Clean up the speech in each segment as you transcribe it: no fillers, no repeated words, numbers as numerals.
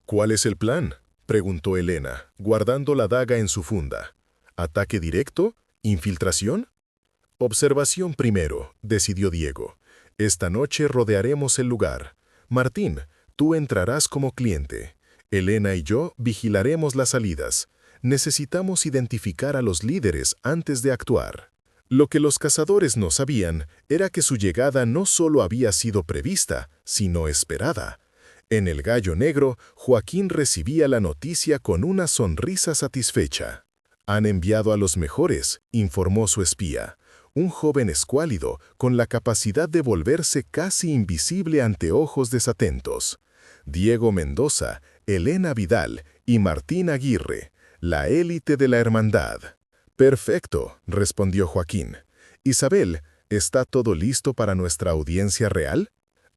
¿Cuál es el plan?, preguntó Helena, guardando la daga en su funda. ¿Ataque directo? ¿Infiltración? Observación primero, decidió Diego. Esta noche rodearemos el lugar. Martín, tú entrarás como cliente. Helena y yo vigilaremos las salidas. Necesitamos identificar a los líderes antes de actuar. Lo que los cazadores no sabían era que su llegada no solo había sido prevista, sino esperada. En el Gallo Negro, Joaquín recibía la noticia con una sonrisa satisfecha. «Han enviado a los mejores», informó su espía. Un joven escuálido, con la capacidad de volverse casi invisible ante ojos desatentos. Diego Mendoza, Helena Vidal y Martín Aguirre, la élite de la hermandad. «Perfecto», respondió Joaquín. «Isabel, ¿está todo listo para nuestra audiencia real?»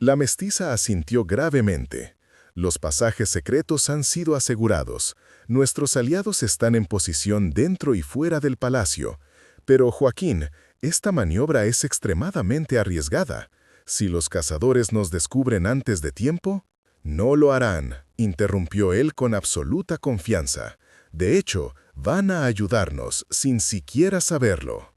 La mestiza asintió gravemente. «Los pasajes secretos han sido asegurados. Nuestros aliados están en posición dentro y fuera del palacio. Pero, Joaquín, esta maniobra es extremadamente arriesgada. Si los cazadores nos descubren antes de tiempo...» «No lo harán», interrumpió él con absoluta confianza. «De hecho, van a ayudarnos sin siquiera saberlo».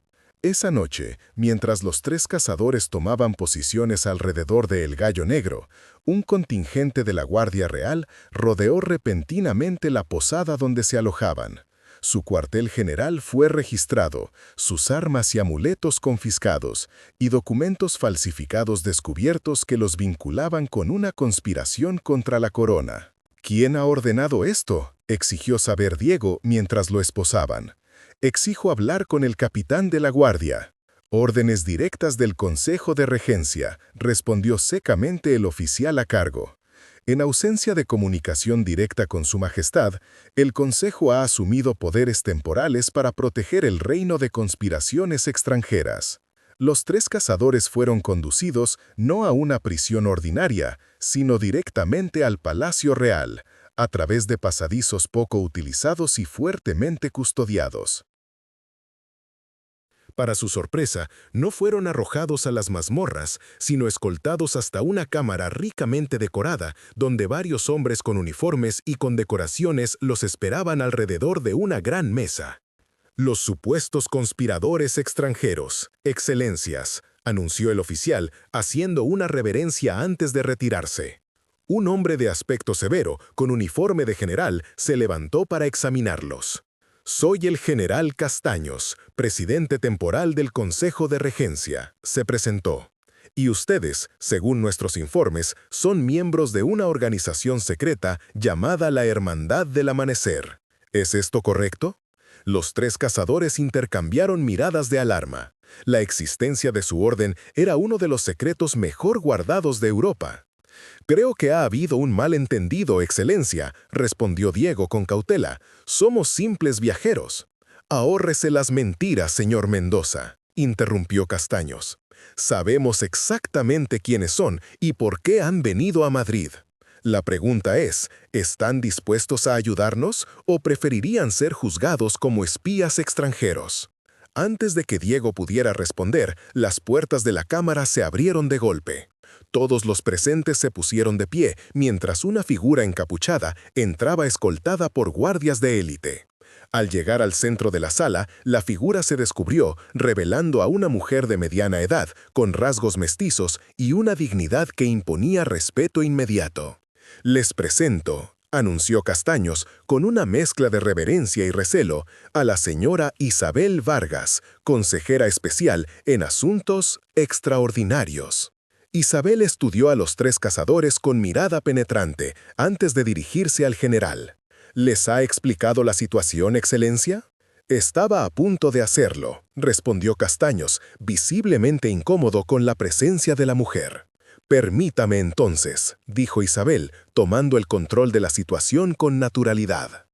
Esa noche, mientras los tres cazadores tomaban posiciones alrededor de El Gallo Negro, un contingente de la Guardia Real rodeó repentinamente la posada donde se alojaban. Su cuartel general fue registrado, sus armas y amuletos confiscados, y documentos falsificados descubiertos que los vinculaban con una conspiración contra la corona. «¿Quién ha ordenado esto?», exigió saber Diego mientras lo esposaban. «Exijo hablar con el capitán de la guardia». «Órdenes directas del Consejo de Regencia», respondió secamente el oficial a cargo. En ausencia de comunicación directa con su majestad, el Consejo ha asumido poderes temporales para proteger el reino de conspiraciones extranjeras. Los tres cazadores fueron conducidos no a una prisión ordinaria, sino directamente al Palacio Real, a través de pasadizos poco utilizados y fuertemente custodiados. Para su sorpresa, no fueron arrojados a las mazmorras, sino escoltados hasta una cámara ricamente decorada, donde varios hombres con uniformes y con decoraciones los esperaban alrededor de una gran mesa. «Los supuestos conspiradores extranjeros, excelencias», anunció el oficial, haciendo una reverencia antes de retirarse. Un hombre de aspecto severo, con uniforme de general, se levantó para examinarlos. «Soy el general Castaños, presidente temporal del Consejo de Regencia», se presentó. «Y ustedes, según nuestros informes, son miembros de una organización secreta llamada la Hermandad del Amanecer. ¿Es esto correcto?». Los tres cazadores intercambiaron miradas de alarma. La existencia de su orden era uno de los secretos mejor guardados de Europa. «Creo que ha habido un malentendido, excelencia», respondió Diego con cautela. «Somos simples viajeros». «Ahórrese las mentiras, señor Mendoza», interrumpió Castaños. «Sabemos exactamente quiénes son y por qué han venido a Madrid. La pregunta es, ¿están dispuestos a ayudarnos o preferirían ser juzgados como espías extranjeros?». Antes de que Diego pudiera responder, las puertas de la cámara se abrieron de golpe. Todos los presentes se pusieron de pie, mientras una figura encapuchada entraba escoltada por guardias de élite. Al llegar al centro de la sala, la figura se descubrió, revelando a una mujer de mediana edad, con rasgos mestizos y una dignidad que imponía respeto inmediato. «Les presento», anunció Castaños, con una mezcla de reverencia y recelo, a la señora Isabel Vargas, consejera especial en asuntos extraordinarios. Isabel estudió a los tres cazadores con mirada penetrante antes de dirigirse al general. «¿Les ha explicado la situación, excelencia?». «Estaba a punto de hacerlo», respondió Castaños, visiblemente incómodo con la presencia de la mujer. «Permítame entonces», dijo Isabel, tomando el control de la situación con naturalidad.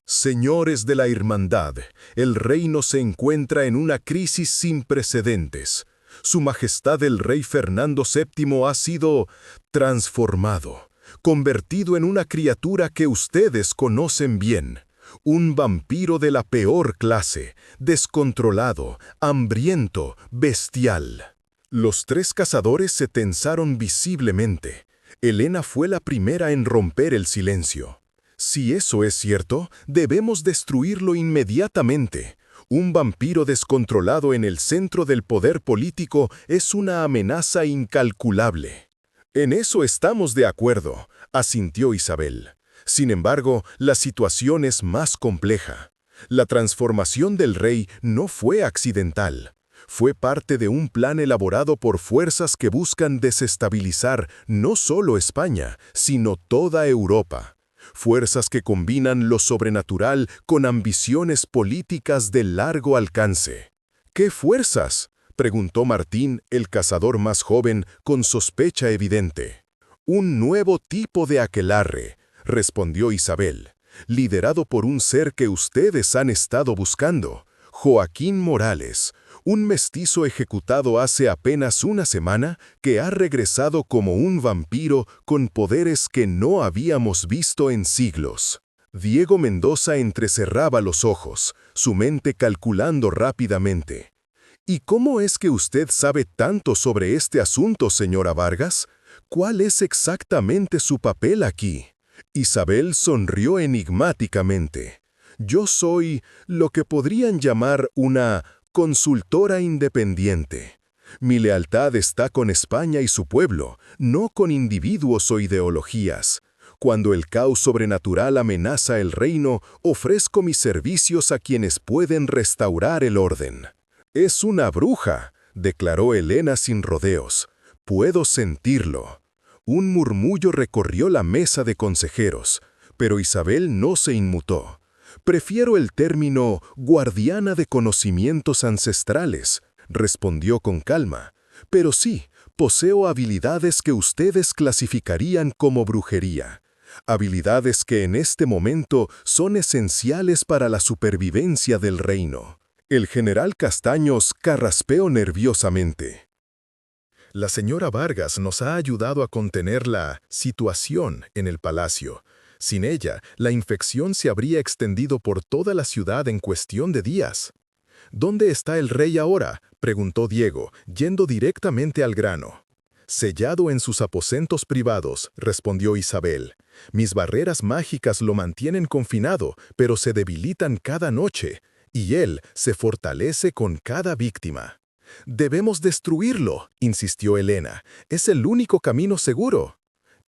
«Señores de la Hermandad, el reino se encuentra en una crisis sin precedentes. Su Majestad el Rey Fernando VII ha sido transformado, convertido en una criatura que ustedes conocen bien. Un vampiro de la peor clase, descontrolado, hambriento, bestial». Los tres cazadores se tensaron visiblemente. Elena fue la primera en romper el silencio. Si eso es cierto, debemos destruirlo inmediatamente. Un vampiro descontrolado en el centro del poder político es una amenaza incalculable. En eso estamos de acuerdo, asintió Isabel. Sin embargo, la situación es más compleja. La transformación del rey no fue accidental. Fue parte de un plan elaborado por fuerzas que buscan desestabilizar no solo España, sino toda Europa. Fuerzas que combinan lo sobrenatural con ambiciones políticas de largo alcance. ¿Qué fuerzas?, preguntó Martín, el cazador más joven, con sospecha evidente. Un nuevo tipo de aquelarre, respondió Isabel, liderado por un ser que ustedes han estado buscando, Joaquín Morales, un mestizo ejecutado hace apenas una semana que ha regresado como un vampiro con poderes que no habíamos visto en siglos. Diego Mendoza entrecerraba los ojos, su mente calculando rápidamente. ¿Y cómo es que usted sabe tanto sobre este asunto, señora Vargas? ¿Cuál es exactamente su papel aquí? Isabel sonrió enigmáticamente. Yo soy lo que podrían llamar una consultora independiente. Mi lealtad está con España y su pueblo, no con individuos o ideologías. Cuando el caos sobrenatural amenaza el reino, ofrezco mis servicios a quienes pueden restaurar el orden. Es una bruja, declaró Elena sin rodeos. Puedo sentirlo. Un murmullo recorrió la mesa de consejeros, pero Isabel no se inmutó. Prefiero el término guardiana de conocimientos ancestrales, respondió con calma. Pero sí, poseo habilidades que ustedes clasificarían como brujería. Habilidades que en este momento son esenciales para la supervivencia del reino. El general Castaños carraspeó nerviosamente. La señora Vargas nos ha ayudado a contener la situación en el palacio. Sin ella, la infección se habría extendido por toda la ciudad en cuestión de días. ¿Dónde está el rey ahora?, preguntó Diego, yendo directamente al grano. Sellado en sus aposentos privados, respondió Isabel. Mis barreras mágicas lo mantienen confinado, pero se debilitan cada noche, y él se fortalece con cada víctima. Debemos destruirlo, insistió Elena. Es el único camino seguro.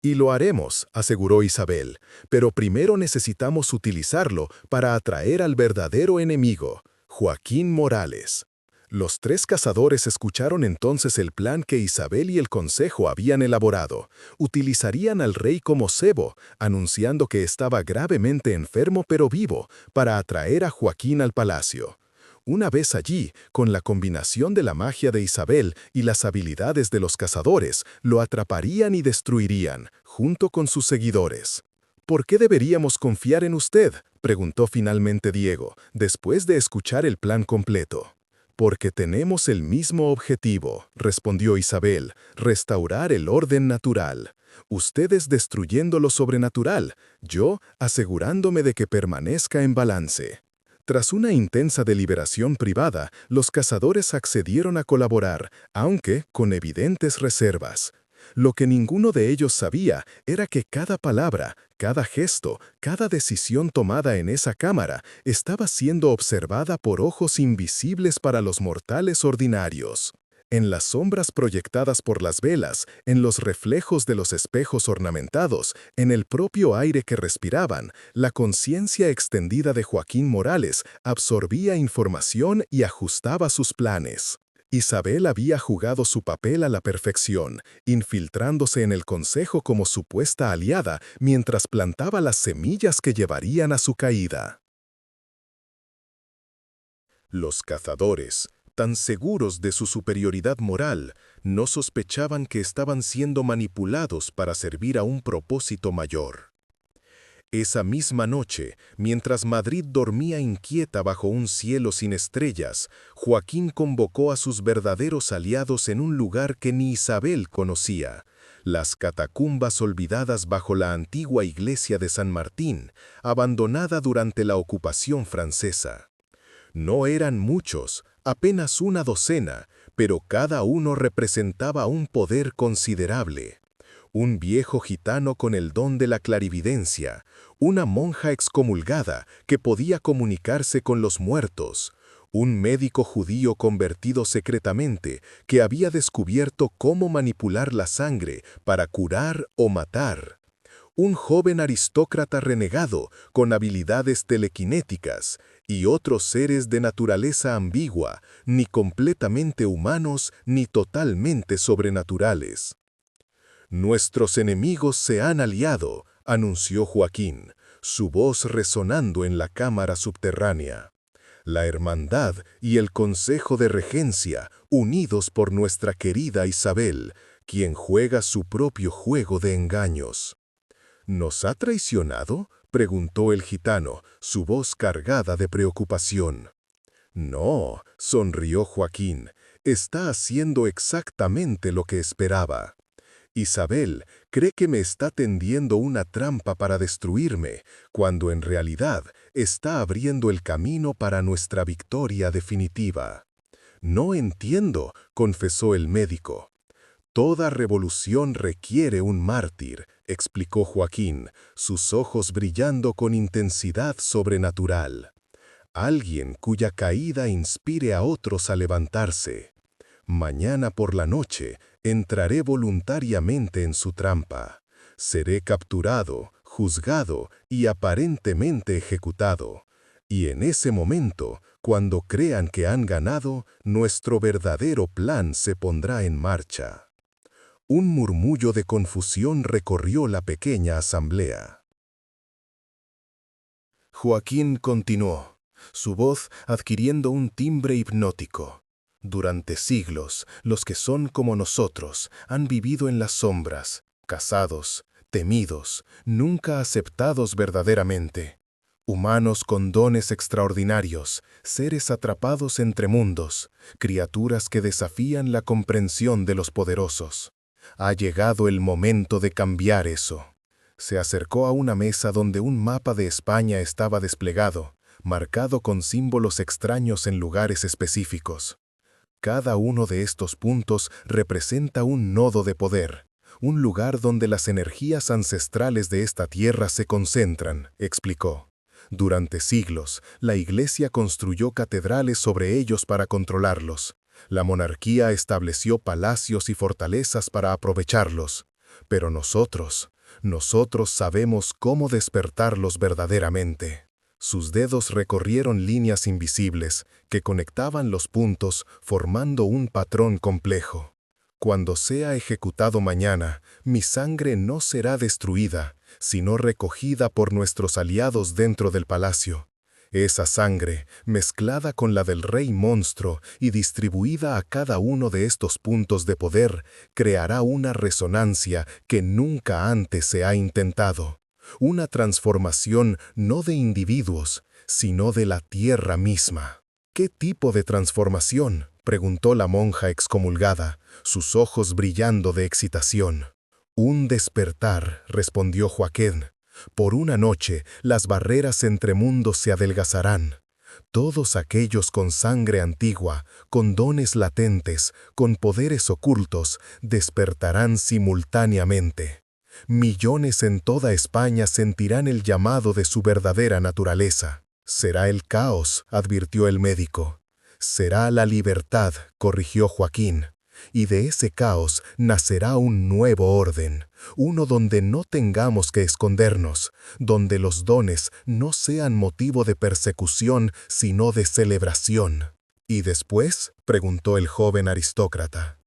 Y lo haremos, aseguró Isabel, pero primero necesitamos utilizarlo para atraer al verdadero enemigo, Joaquín Morales. Los tres cazadores escucharon entonces el plan que Isabel y el consejo habían elaborado. Utilizarían al rey como cebo, anunciando que estaba gravemente enfermo pero vivo, para atraer a Joaquín al palacio. Una vez allí, con la combinación de la magia de Isabel y las habilidades de los cazadores, lo atraparían y destruirían, junto con sus seguidores. ¿Por qué deberíamos confiar en usted?, preguntó finalmente Diego, después de escuchar el plan completo. Porque tenemos el mismo objetivo, respondió Isabel, restaurar el orden natural. Ustedes destruyendo lo sobrenatural, yo asegurándome de que permanezca en balance. Tras una intensa deliberación privada, los cazadores accedieron a colaborar, aunque con evidentes reservas. Lo que ninguno de ellos sabía era que cada palabra, cada gesto, cada decisión tomada en esa cámara estaba siendo observada por ojos invisibles para los mortales ordinarios. En las sombras proyectadas por las velas, en los reflejos de los espejos ornamentados, en el propio aire que respiraban, la conciencia extendida de Joaquín Morales absorbía información y ajustaba sus planes. Isabel había jugado su papel a la perfección, infiltrándose en el consejo como supuesta aliada mientras plantaba las semillas que llevarían a su caída. Los cazadores, tan seguros de su superioridad moral, no sospechaban que estaban siendo manipulados para servir a un propósito mayor. Esa misma noche, mientras Madrid dormía inquieta bajo un cielo sin estrellas, Joaquín convocó a sus verdaderos aliados en un lugar que ni Isabel conocía, las catacumbas olvidadas bajo la antigua iglesia de San Martín, abandonada durante la ocupación francesa. No eran muchos, apenas una docena, pero cada uno representaba un poder considerable. un viejo gitano con el don de la clarividencia, una monja excomulgada que podía comunicarse con los muertos, un médico judío convertido secretamente que había descubierto cómo manipular la sangre para curar o matar, un joven aristócrata renegado con habilidades telequinéticas y otros seres de naturaleza ambigua, ni completamente humanos ni totalmente sobrenaturales. «Nuestros enemigos se han aliado», anunció Joaquín, su voz resonando en la cámara subterránea. «La Hermandad y el Consejo de Regencia, unidos por nuestra querida Isabel, quien juega su propio juego de engaños». «¿Nos ha traicionado?», preguntó el gitano, su voz cargada de preocupación. «No», sonrió Joaquín, «está haciendo exactamente lo que esperaba. Isabel cree que me está tendiendo una trampa para destruirme, cuando en realidad está abriendo el camino para nuestra victoria definitiva». «No entiendo», confesó el médico. «Toda revolución requiere un mártir», explicó Joaquín, sus ojos brillando con intensidad sobrenatural. «Alguien cuya caída inspire a otros a levantarse. Mañana por la noche entraré voluntariamente en su trampa. Seré capturado, juzgado y aparentemente ejecutado. Y en ese momento, cuando crean que han ganado, nuestro verdadero plan se pondrá en marcha». Un murmullo de confusión recorrió la pequeña asamblea. Joaquín continuó, su voz adquiriendo un timbre hipnótico. «Durante siglos, los que son como nosotros han vivido en las sombras, casados, temidos, nunca aceptados verdaderamente. Humanos con dones extraordinarios, seres atrapados entre mundos, criaturas que desafían la comprensión de los poderosos. Ha llegado el momento de cambiar eso». Se acercó a una mesa donde un mapa de España estaba desplegado, marcado con símbolos extraños en lugares específicos. Cada uno de estos puntos representa un nodo de poder, un lugar donde las energías ancestrales de esta tierra se concentran, explicó. Durante siglos, la Iglesia construyó catedrales sobre ellos para controlarlos. La monarquía estableció palacios y fortalezas para aprovecharlos. Pero nosotros sabemos cómo despertarlos verdaderamente. Sus dedos recorrieron líneas invisibles que conectaban los puntos formando un patrón complejo. «Cuando sea ejecutado mañana, mi sangre no será destruida, sino recogida por nuestros aliados dentro del palacio. Esa sangre, mezclada con la del rey monstruo y distribuida a cada uno de estos puntos de poder, creará una resonancia que nunca antes se ha intentado. Una transformación no de individuos, sino de la tierra misma». «¿Qué tipo de transformación?», preguntó la monja excomulgada, sus ojos brillando de excitación. «Un despertar», respondió Joaquín. «Por una noche, las barreras entre mundos se adelgazarán. Todos aquellos con sangre antigua, con dones latentes, con poderes ocultos, despertarán simultáneamente. Millones en toda España sentirán el llamado de su verdadera naturaleza. Será el caos», advirtió el médico. «Será la libertad», corrigió Joaquín. «Y de ese caos nacerá un nuevo orden, uno donde no tengamos que escondernos, donde los dones no sean motivo de persecución, sino de celebración». «¿Y después?», preguntó el joven aristócrata.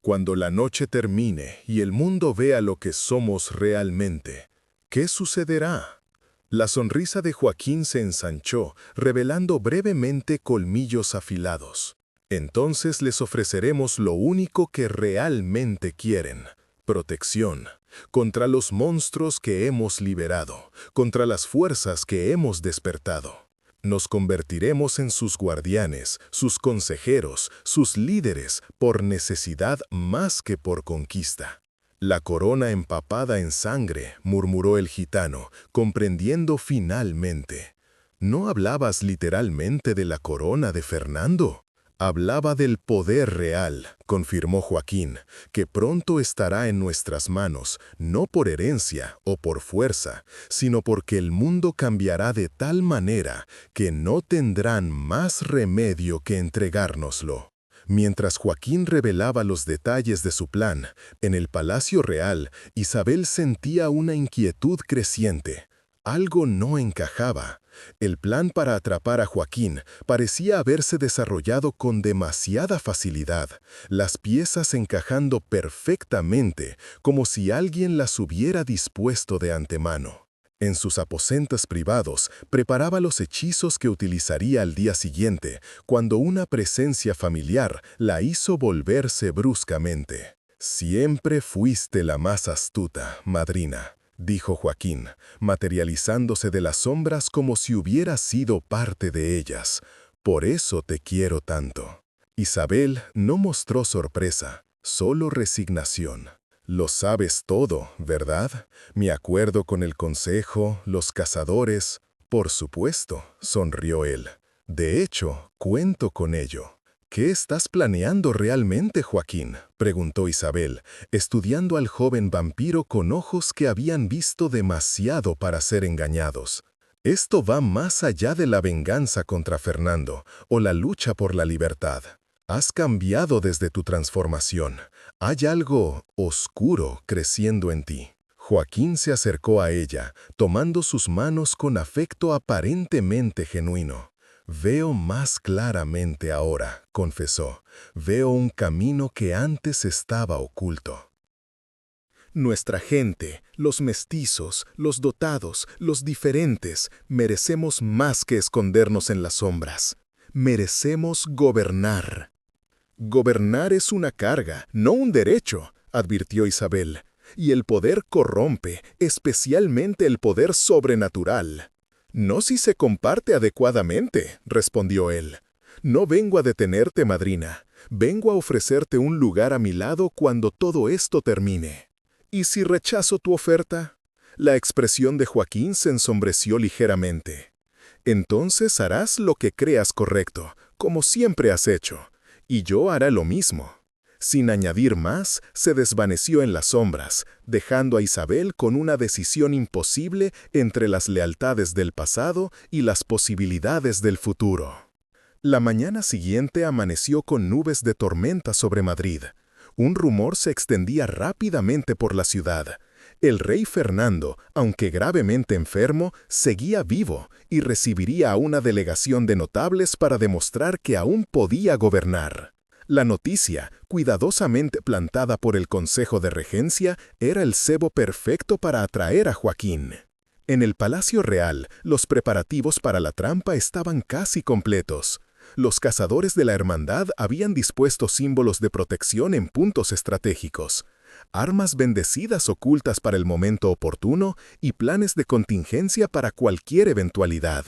«Cuando la noche termine y el mundo vea lo que somos realmente, ¿qué sucederá?». La sonrisa de Joaquín se ensanchó, revelando brevemente colmillos afilados. «Entonces les ofreceremos lo único que realmente quieren: protección, contra los monstruos que hemos liberado, contra las fuerzas que hemos despertado. Nos convertiremos en sus guardianes, sus consejeros, sus líderes, por necesidad más que por conquista». «La corona empapada en sangre», murmuró el gitano, comprendiendo finalmente. «¿No hablabas literalmente de la corona de Fernando?». Hablaba del poder real, confirmó Joaquín, que pronto estará en nuestras manos, no por herencia o por fuerza, sino porque el mundo cambiará de tal manera que no tendrán más remedio que entregárnoslo. Mientras Joaquín revelaba los detalles de su plan, en el Palacio Real, Isabel sentía una inquietud creciente. Algo no encajaba. El plan para atrapar a Joaquín parecía haberse desarrollado con demasiada facilidad, las piezas encajando perfectamente, como si alguien las hubiera dispuesto de antemano. En sus aposentos privados preparaba los hechizos que utilizaría al día siguiente, cuando una presencia familiar la hizo volverse bruscamente. «Siempre fuiste la más astuta, madrina», dijo Joaquín, materializándose de las sombras como si hubiera sido parte de ellas. «Por eso te quiero tanto». Isabel no mostró sorpresa, solo resignación. «Lo sabes todo, ¿verdad? Mi acuerdo con el consejo, los cazadores». «Por supuesto», sonrió él. «De hecho, cuento con ello». «¿Qué estás planeando realmente, Joaquín?», preguntó Isabel, estudiando al joven vampiro con ojos que habían visto demasiado para ser engañados. «Esto va más allá de la venganza contra Fernando o la lucha por la libertad. Has cambiado desde tu transformación. Hay algo oscuro creciendo en ti». Joaquín se acercó a ella, tomando sus manos con afecto aparentemente genuino. «Veo más claramente ahora», confesó. «Veo un camino que antes estaba oculto». Nuestra gente, los mestizos, los dotados, los diferentes, merecemos más que escondernos en las sombras. Merecemos gobernar. «Gobernar es una carga, no un derecho», advirtió Isabel. «Y el poder corrompe, especialmente el poder sobrenatural». «No si se comparte adecuadamente», respondió él. «No vengo a detenerte, madrina. Vengo a ofrecerte un lugar a mi lado cuando todo esto termine». «¿Y si rechazo tu oferta?». La expresión de Joaquín se ensombreció ligeramente. «Entonces harás lo que creas correcto, como siempre has hecho, y yo haré lo mismo». Sin añadir más, se desvaneció en las sombras, dejando a Isabel con una decisión imposible entre las lealtades del pasado y las posibilidades del futuro. La mañana siguiente amaneció con nubes de tormenta sobre Madrid. Un rumor se extendía rápidamente por la ciudad. El rey Fernando, aunque gravemente enfermo, seguía vivo y recibiría a una delegación de notables para demostrar que aún podía gobernar. La noticia, cuidadosamente plantada por el Consejo de Regencia, era el cebo perfecto para atraer a Joaquín. En el Palacio Real, los preparativos para la trampa estaban casi completos. Los cazadores de la Hermandad habían dispuesto símbolos de protección en puntos estratégicos, armas bendecidas ocultas para el momento oportuno y planes de contingencia para cualquier eventualidad.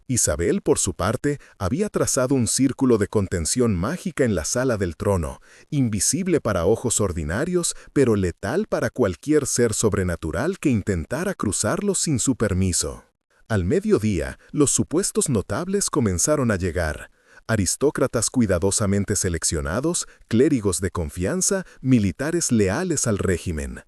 Isabel, por su parte, había trazado un círculo de contención mágica en la sala del trono, invisible para ojos ordinarios, pero letal para cualquier ser sobrenatural que intentara cruzarlo sin su permiso. Al mediodía, los supuestos notables comenzaron a llegar. Aristócratas cuidadosamente seleccionados, clérigos de confianza, militares leales al régimen.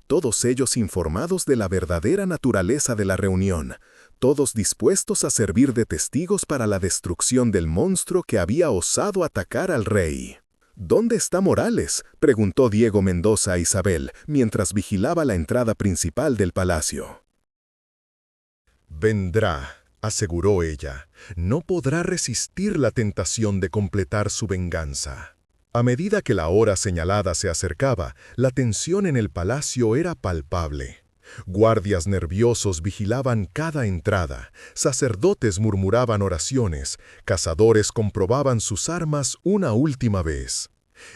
Todos ellos informados de la verdadera naturaleza de la reunión, todos dispuestos a servir de testigos para la destrucción del monstruo que había osado atacar al rey. «¿Dónde está Morales?», preguntó Diego Mendoza a Isabel, mientras vigilaba la entrada principal del palacio. «Vendrá», aseguró ella. «No podrá resistir la tentación de completar su venganza». A medida que la hora señalada se acercaba, la tensión en el palacio era palpable. Guardias nerviosos vigilaban cada entrada, sacerdotes murmuraban oraciones, cazadores comprobaban sus armas una última vez.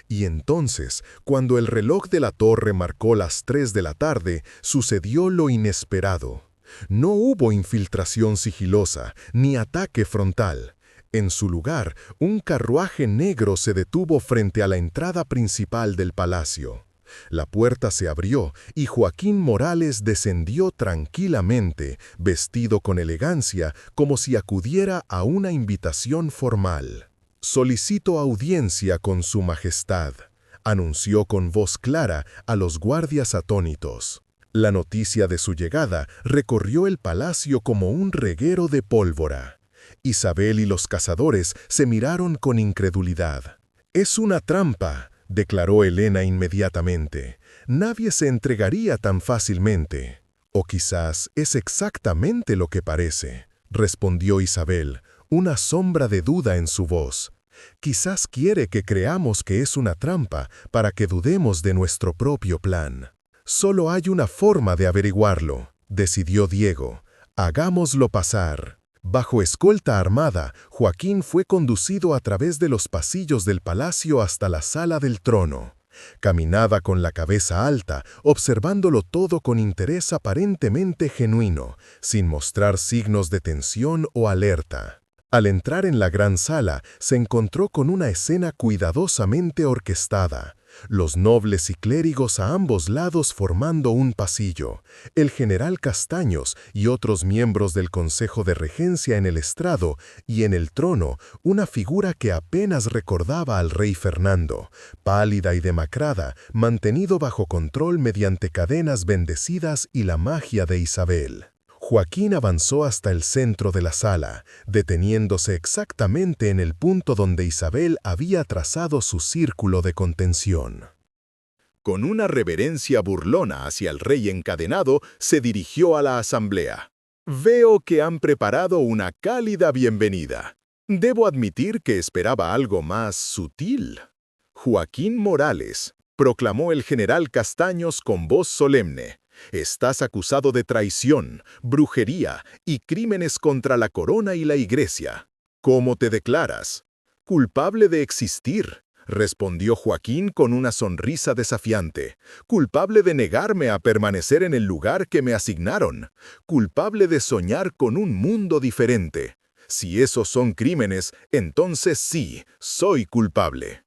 Y entonces, cuando el reloj de la torre marcó las 3 de la tarde, sucedió lo inesperado. No hubo infiltración sigilosa, ni ataque frontal. En su lugar, un carruaje negro se detuvo frente a la entrada principal del palacio. La puerta se abrió y Joaquín Morales descendió tranquilamente, vestido con elegancia, como si acudiera a una invitación formal. «Solicito audiencia con su majestad», anunció con voz clara a los guardias atónitos. La noticia de su llegada recorrió el palacio como un reguero de pólvora. Isabel y los cazadores se miraron con incredulidad. «Es una trampa», declaró Helena inmediatamente. «Nadie se entregaría tan fácilmente». «O quizás es exactamente lo que parece», respondió Isabel, una sombra de duda en su voz. «Quizás quiere que creamos que es una trampa para que dudemos de nuestro propio plan». «Solo hay una forma de averiguarlo», decidió Diego. «Hagámoslo pasar». Bajo escolta armada, Joaquín fue conducido a través de los pasillos del palacio hasta la sala del trono. Caminaba con la cabeza alta, observándolo todo con interés aparentemente genuino, sin mostrar signos de tensión o alerta. Al entrar en la gran sala, se encontró con una escena cuidadosamente orquestada. Los nobles y clérigos a ambos lados formando un pasillo, el general Castaños y otros miembros del Consejo de Regencia en el estrado y en el trono, una figura que apenas recordaba al rey Fernando, pálida y demacrada, mantenido bajo control mediante cadenas bendecidas y la magia de Isabel. Joaquín avanzó hasta el centro de la sala, deteniéndose exactamente en el punto donde Isabel había trazado su círculo de contención. Con una reverencia burlona hacia el rey encadenado, se dirigió a la asamblea. «Veo que han preparado una cálida bienvenida. Debo admitir que esperaba algo más sutil». «Joaquín Morales», proclamó el general Castaños con voz solemne, «estás acusado de traición, brujería y crímenes contra la corona y la iglesia. ¿Cómo te declaras?» «Culpable de existir», respondió Joaquín con una sonrisa desafiante. «Culpable de negarme a permanecer en el lugar que me asignaron. Culpable de soñar con un mundo diferente. Si esos son crímenes, entonces sí, soy culpable».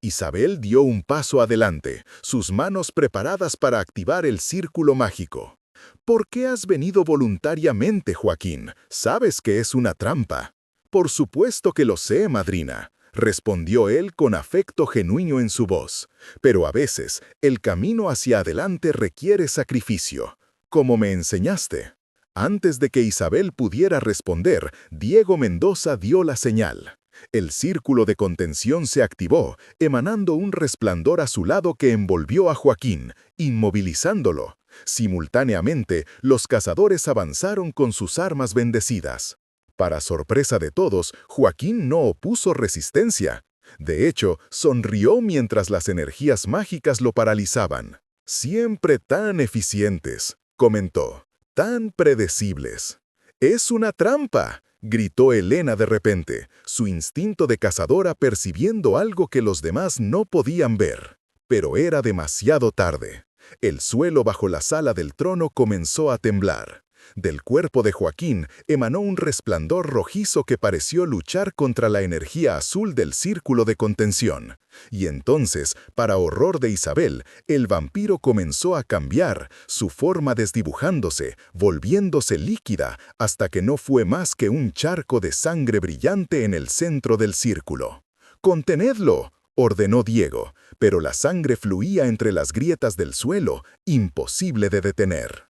Isabel dio un paso adelante, sus manos preparadas para activar el círculo mágico. «¿Por qué has venido voluntariamente, Joaquín? ¿Sabes que es una trampa?» «Por supuesto que lo sé, madrina», respondió él con afecto genuino en su voz. «Pero a veces, el camino hacia adelante requiere sacrificio, como me enseñaste». Antes de que Isabel pudiera responder, Diego Mendoza dio la señal. El círculo de contención se activó, emanando un resplandor azulado que envolvió a Joaquín, inmovilizándolo. Simultáneamente, los cazadores avanzaron con sus armas bendecidas. Para sorpresa de todos, Joaquín no opuso resistencia. De hecho, sonrió mientras las energías mágicas lo paralizaban. «Siempre tan eficientes», comentó, «tan predecibles». «Es una trampa», gritó Helena de repente, su instinto de cazadora percibiendo algo que los demás no podían ver. Pero era demasiado tarde. El suelo bajo la sala del trono comenzó a temblar. Del cuerpo de Joaquín emanó un resplandor rojizo que pareció luchar contra la energía azul del círculo de contención. Y entonces, para horror de Isabel, el vampiro comenzó a cambiar, su forma desdibujándose, volviéndose líquida, hasta que no fue más que un charco de sangre brillante en el centro del círculo. «¡Contenedlo!», ordenó Diego, pero la sangre fluía entre las grietas del suelo, imposible de detener.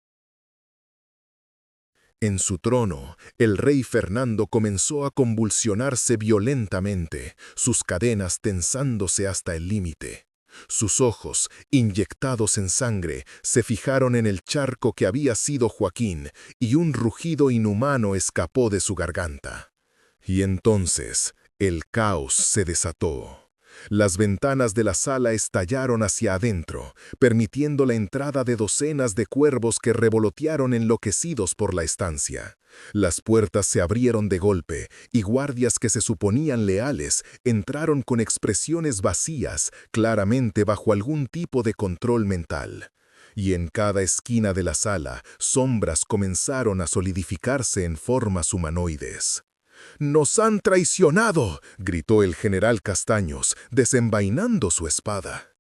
En su trono, el rey Fernando comenzó a convulsionarse violentamente, sus cadenas tensándose hasta el límite. Sus ojos, inyectados en sangre, se fijaron en el charco que había sido Joaquín, y un rugido inhumano escapó de su garganta. Y entonces, el caos se desató. Las ventanas de la sala estallaron hacia adentro, permitiendo la entrada de docenas de cuervos que revolotearon enloquecidos por la estancia. Las puertas se abrieron de golpe, y guardias que se suponían leales entraron con expresiones vacías, claramente bajo algún tipo de control mental. Y en cada esquina de la sala, sombras comenzaron a solidificarse en formas humanoides. «¡Nos han traicionado!», gritó el general Castaños, desenvainando su espada.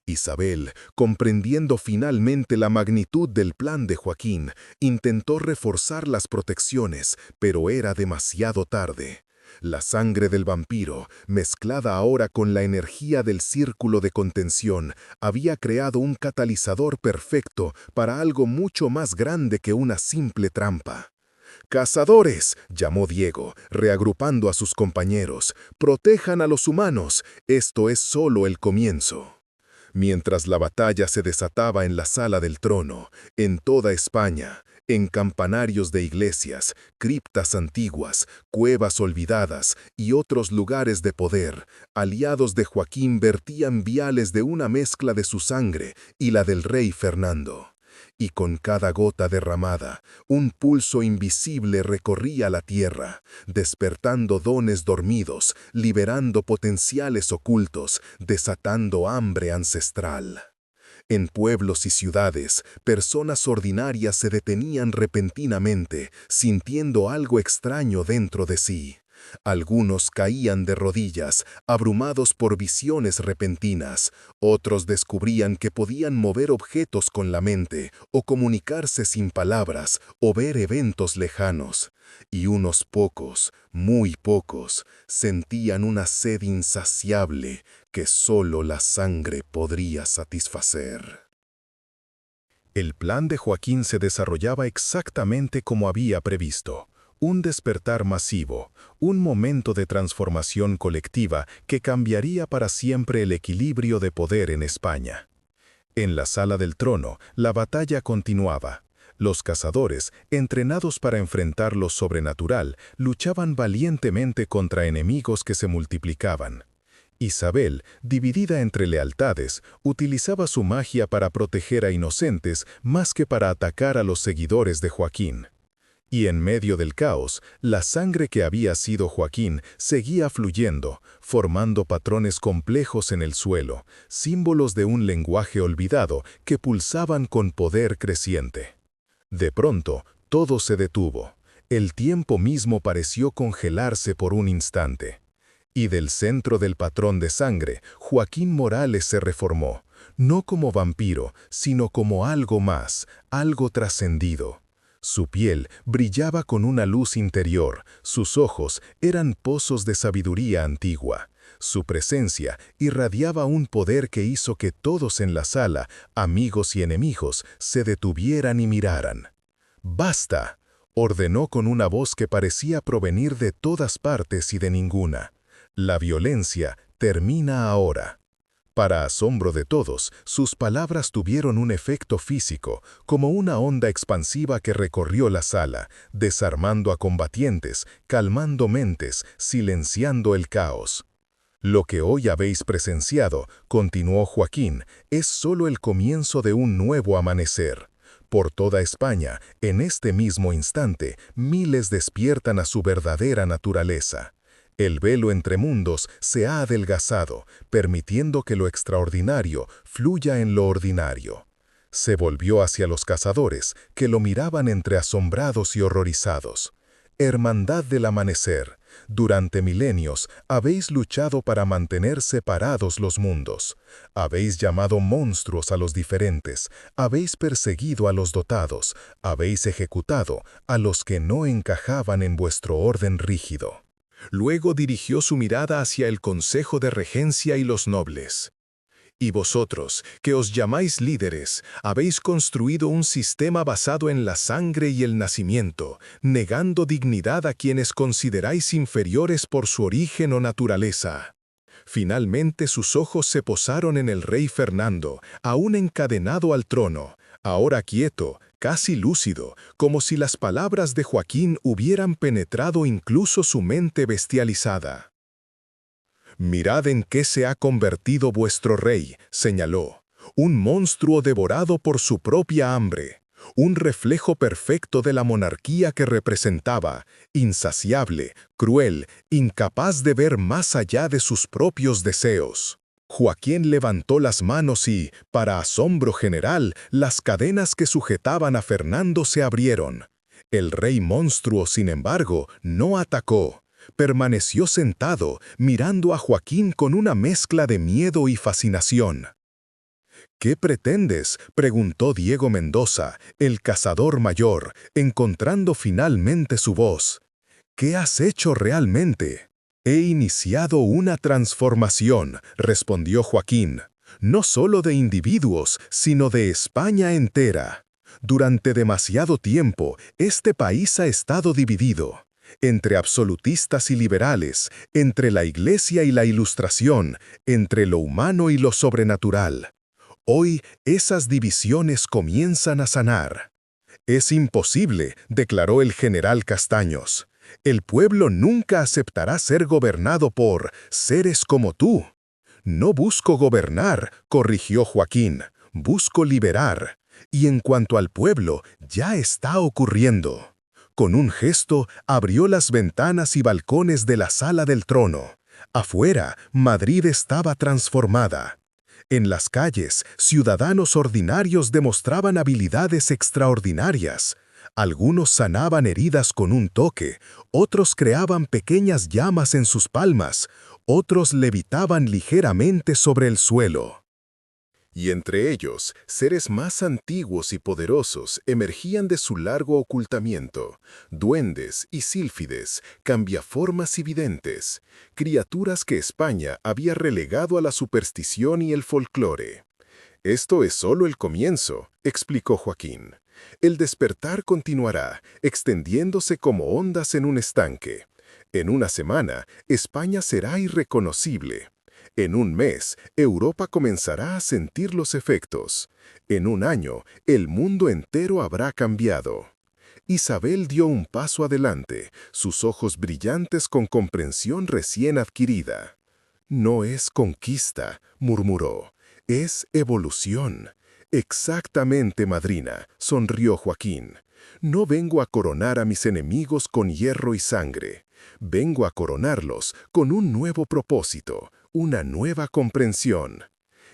Isabel, comprendiendo finalmente la magnitud del plan de Joaquín, intentó reforzar las protecciones, pero era demasiado tarde. La sangre del vampiro, mezclada ahora con la energía del círculo de contención, había creado un catalizador perfecto para algo mucho más grande que una simple trampa. «¡Cazadores!», llamó Diego, reagrupando a sus compañeros. «¡Protejan a los humanos! Esto es solo el comienzo». Mientras la batalla se desataba en la sala del trono, en toda España, en campanarios de iglesias, criptas antiguas, cuevas olvidadas y otros lugares de poder, aliados de Joaquín vertían viales de una mezcla de su sangre y la del rey Fernando. Y con cada gota derramada, un pulso invisible recorría la tierra, despertando dones dormidos, liberando potenciales ocultos, desatando hambre ancestral. En pueblos y ciudades, personas ordinarias se detenían repentinamente, sintiendo algo extraño dentro de sí. Algunos caían de rodillas, abrumados por visiones repentinas. Otros descubrían que podían mover objetos con la mente, o comunicarse sin palabras, o ver eventos lejanos. Y unos pocos, muy pocos, sentían una sed insaciable que solo la sangre podría satisfacer. El plan de Joaquín se desarrollaba exactamente como había previsto. Un despertar masivo, un momento de transformación colectiva que cambiaría para siempre el equilibrio de poder en España. En la sala del trono, la batalla continuaba. Los cazadores, entrenados para enfrentar lo sobrenatural, luchaban valientemente contra enemigos que se multiplicaban. Isabel, dividida entre lealtades, utilizaba su magia para proteger a inocentes más que para atacar a los seguidores de Joaquín. Y en medio del caos, la sangre que había sido Joaquín seguía fluyendo, formando patrones complejos en el suelo, símbolos de un lenguaje olvidado que pulsaban con poder creciente. De pronto, todo se detuvo. El tiempo mismo pareció congelarse por un instante. Y del centro del patrón de sangre, Joaquín Morales se reformó, no como vampiro, sino como algo más, algo trascendido. Su piel brillaba con una luz interior, sus ojos eran pozos de sabiduría antigua. Su presencia irradiaba un poder que hizo que todos en la sala, amigos y enemigos, se detuvieran y miraran. «¡Basta!», ordenó con una voz que parecía provenir de todas partes y de ninguna. «La violencia termina ahora». Para asombro de todos, sus palabras tuvieron un efecto físico, como una onda expansiva que recorrió la sala, desarmando a combatientes, calmando mentes, silenciando el caos. «Lo que hoy habéis presenciado», continuó Joaquín, «es solo el comienzo de un nuevo amanecer. Por toda España, en este mismo instante, miles despiertan a su verdadera naturaleza. El velo entre mundos se ha adelgazado, permitiendo que lo extraordinario fluya en lo ordinario». Se volvió hacia los cazadores, que lo miraban entre asombrados y horrorizados. «Hermandad del amanecer, durante milenios habéis luchado para mantener separados los mundos. Habéis llamado monstruos a los diferentes, habéis perseguido a los dotados, habéis ejecutado a los que no encajaban en vuestro orden rígido». Luego dirigió su mirada hacia el Consejo de Regencia y los nobles. «Y vosotros, que os llamáis líderes, habéis construido un sistema basado en la sangre y el nacimiento, negando dignidad a quienes consideráis inferiores por su origen o naturaleza». Finalmente sus ojos se posaron en el rey Fernando, aún encadenado al trono, ahora quieto, casi lúcido, como si las palabras de Joaquín hubieran penetrado incluso su mente bestializada. «Mirad en qué se ha convertido vuestro rey», señaló, «un monstruo devorado por su propia hambre, un reflejo perfecto de la monarquía que representaba, insaciable, cruel, incapaz de ver más allá de sus propios deseos». Joaquín levantó las manos y, para asombro general, las cadenas que sujetaban a Fernando se abrieron. El rey monstruo, sin embargo, no atacó. Permaneció sentado, mirando a Joaquín con una mezcla de miedo y fascinación. «¿Qué pretendes?», preguntó Diego Mendoza, el cazador mayor, encontrando finalmente su voz. ¿Qué has hecho realmente? He iniciado una transformación, respondió Joaquín, no solo de individuos, sino de España entera. Durante demasiado tiempo, este país ha estado dividido entre absolutistas y liberales, entre la Iglesia y la Ilustración, entre lo humano y lo sobrenatural. Hoy, esas divisiones comienzan a sanar. Es imposible, declaró el general Castaños. El pueblo nunca aceptará ser gobernado por seres como tú. No busco gobernar, corrigió Joaquín, busco liberar. Y en cuanto al pueblo, ya está ocurriendo. Con un gesto, abrió las ventanas y balcones de la sala del trono. Afuera, Madrid estaba transformada. En las calles, ciudadanos ordinarios demostraban habilidades extraordinarias. Algunos sanaban heridas con un toque, otros creaban pequeñas llamas en sus palmas, otros levitaban ligeramente sobre el suelo. Y entre ellos, seres más antiguos y poderosos emergían de su largo ocultamiento, duendes y sílfides, cambiaformas y videntes, criaturas que España había relegado a la superstición y el folclore. Esto es solo el comienzo, explicó Joaquín. El despertar continuará, extendiéndose como ondas en un estanque. En una semana, España será irreconocible. En un mes, Europa comenzará a sentir los efectos. En un año, el mundo entero habrá cambiado. Isabel dio un paso adelante, sus ojos brillantes con comprensión recién adquirida. No es conquista, murmuró, es evolución. Exactamente, madrina, sonrió Joaquín. No vengo a coronar a mis enemigos con hierro y sangre. Vengo a coronarlos con un nuevo propósito, una nueva comprensión.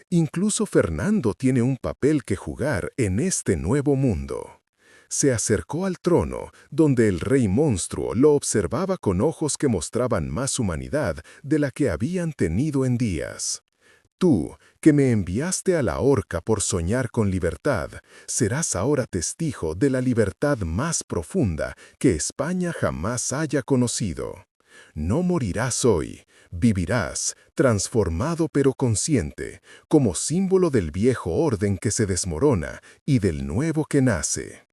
Incluso Fernando tiene un papel que jugar en este nuevo mundo. Se acercó al trono, donde el rey monstruo lo observaba con ojos que mostraban más humanidad de la que habían tenido en días. Tú, que me enviaste a la horca por soñar con libertad, serás ahora testigo de la libertad más profunda que España jamás haya conocido. No morirás hoy, vivirás, transformado pero consciente, como símbolo del viejo orden que se desmorona y del nuevo que nace.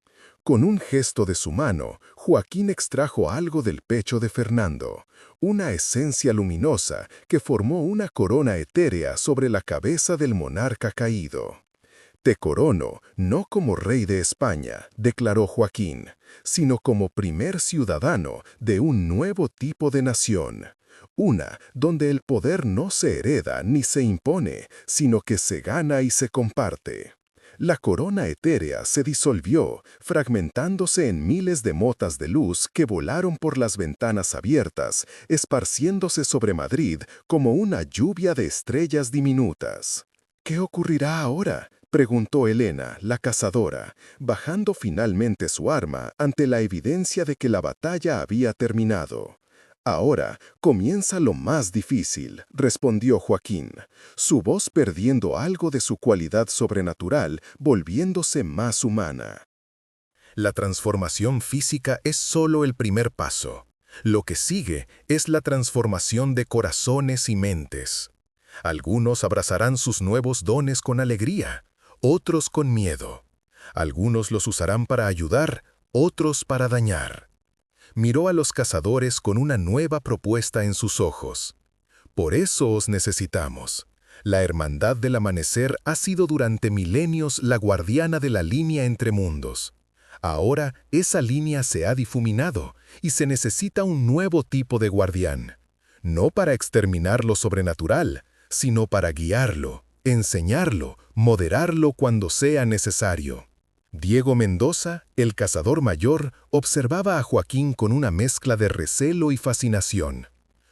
Con un gesto de su mano, Joaquín extrajo algo del pecho de Fernando, una esencia luminosa que formó una corona etérea sobre la cabeza del monarca caído. Te corono no como rey de España, declaró Joaquín, sino como primer ciudadano de un nuevo tipo de nación. Una donde el poder no se hereda ni se impone, sino que se gana y se comparte. La corona etérea se disolvió, fragmentándose en miles de motas de luz que volaron por las ventanas abiertas, esparciéndose sobre Madrid como una lluvia de estrellas diminutas. ¿Qué ocurrirá ahora?, preguntó Elena, la cazadora, bajando finalmente su arma ante la evidencia de que la batalla había terminado. Ahora comienza lo más difícil, respondió Joaquín, su voz perdiendo algo de su cualidad sobrenatural, volviéndose más humana. La transformación física es solo el primer paso. Lo que sigue es la transformación de corazones y mentes. Algunos abrazarán sus nuevos dones con alegría, otros con miedo. Algunos los usarán para ayudar, otros para dañar. Miró a los cazadores con una nueva propuesta en sus ojos. Por eso os necesitamos. La Hermandad del Amanecer ha sido durante milenios la guardiana de la línea entre mundos. Ahora esa línea se ha difuminado y se necesita un nuevo tipo de guardián. No para exterminar lo sobrenatural, sino para guiarlo, enseñarlo, moderarlo cuando sea necesario. Diego Mendoza, el cazador mayor, observaba a Joaquín con una mezcla de recelo y fascinación.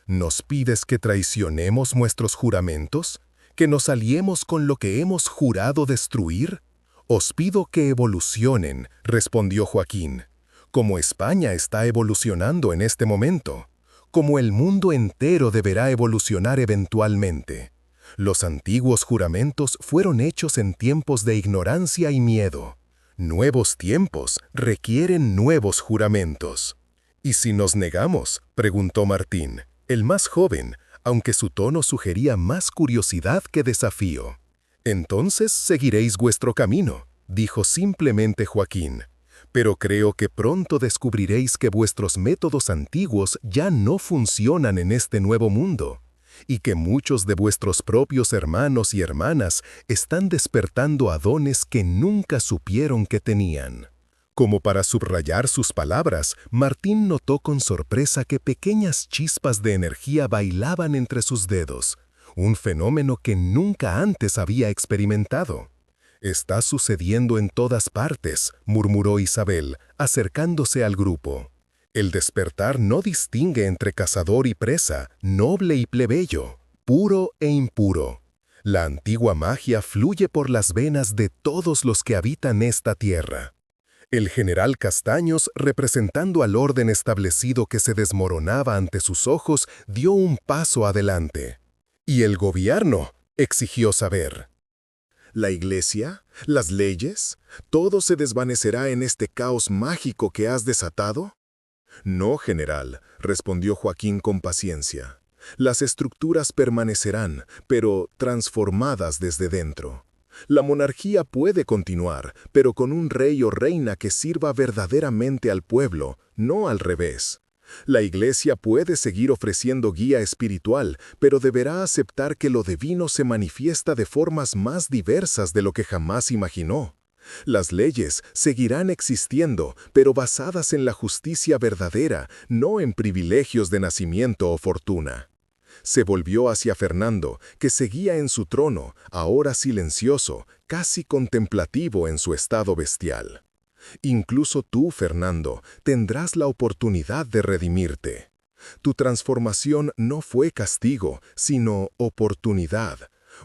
¿Nos pides que traicionemos nuestros juramentos? ¿Que nos aliemos con lo que hemos jurado destruir? Os pido que evolucionen, respondió Joaquín, como España está evolucionando en este momento, como el mundo entero deberá evolucionar eventualmente. Los antiguos juramentos fueron hechos en tiempos de ignorancia y miedo. Nuevos tiempos requieren nuevos juramentos. ¿Y si nos negamos?, preguntó Martín, el más joven, aunque su tono sugería más curiosidad que desafío. Entonces seguiréis vuestro camino, dijo simplemente Joaquín. Pero creo que pronto descubriréis que vuestros métodos antiguos ya no funcionan en este nuevo mundo, y que muchos de vuestros propios hermanos y hermanas están despertando a dones que nunca supieron que tenían. Como para subrayar sus palabras, Martín notó con sorpresa que pequeñas chispas de energía bailaban entre sus dedos, un fenómeno que nunca antes había experimentado. «Está sucediendo en todas partes», murmuró Isabel, acercándose al grupo. «El despertar no distingue entre cazador y presa, noble y plebeyo, puro e impuro. La antigua magia fluye por las venas de todos los que habitan esta tierra». El general Castaños, representando al orden establecido que se desmoronaba ante sus ojos, dio un paso adelante. «¿Y el gobierno?», exigió saber. ¿La iglesia? ¿Las leyes? ¿Todo se desvanecerá en este caos mágico que has desatado? No, general, respondió Joaquín con paciencia. Las estructuras permanecerán, pero transformadas desde dentro. La monarquía puede continuar, pero con un rey o reina que sirva verdaderamente al pueblo, no al revés. La Iglesia puede seguir ofreciendo guía espiritual, pero deberá aceptar que lo divino se manifiesta de formas más diversas de lo que jamás imaginó. Las leyes seguirán existiendo, pero basadas en la justicia verdadera, no en privilegios de nacimiento o fortuna. Se volvió hacia Fernando, que seguía en su trono, ahora silencioso, casi contemplativo en su estado bestial. Incluso tú, Fernando, tendrás la oportunidad de redimirte. Tu transformación no fue castigo, sino oportunidad.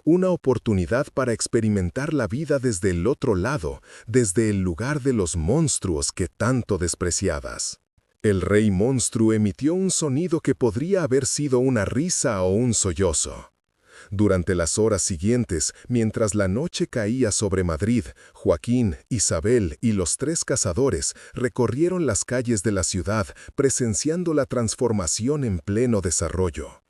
Una oportunidad para experimentar la vida desde el otro lado, desde el lugar de los monstruos que tanto despreciabas. El rey monstruo emitió un sonido que podría haber sido una risa o un sollozo. Durante las horas siguientes, mientras la noche caía sobre Madrid, Joaquín, Isabel y los 3 cazadores recorrieron las calles de la ciudad presenciando la transformación en pleno desarrollo.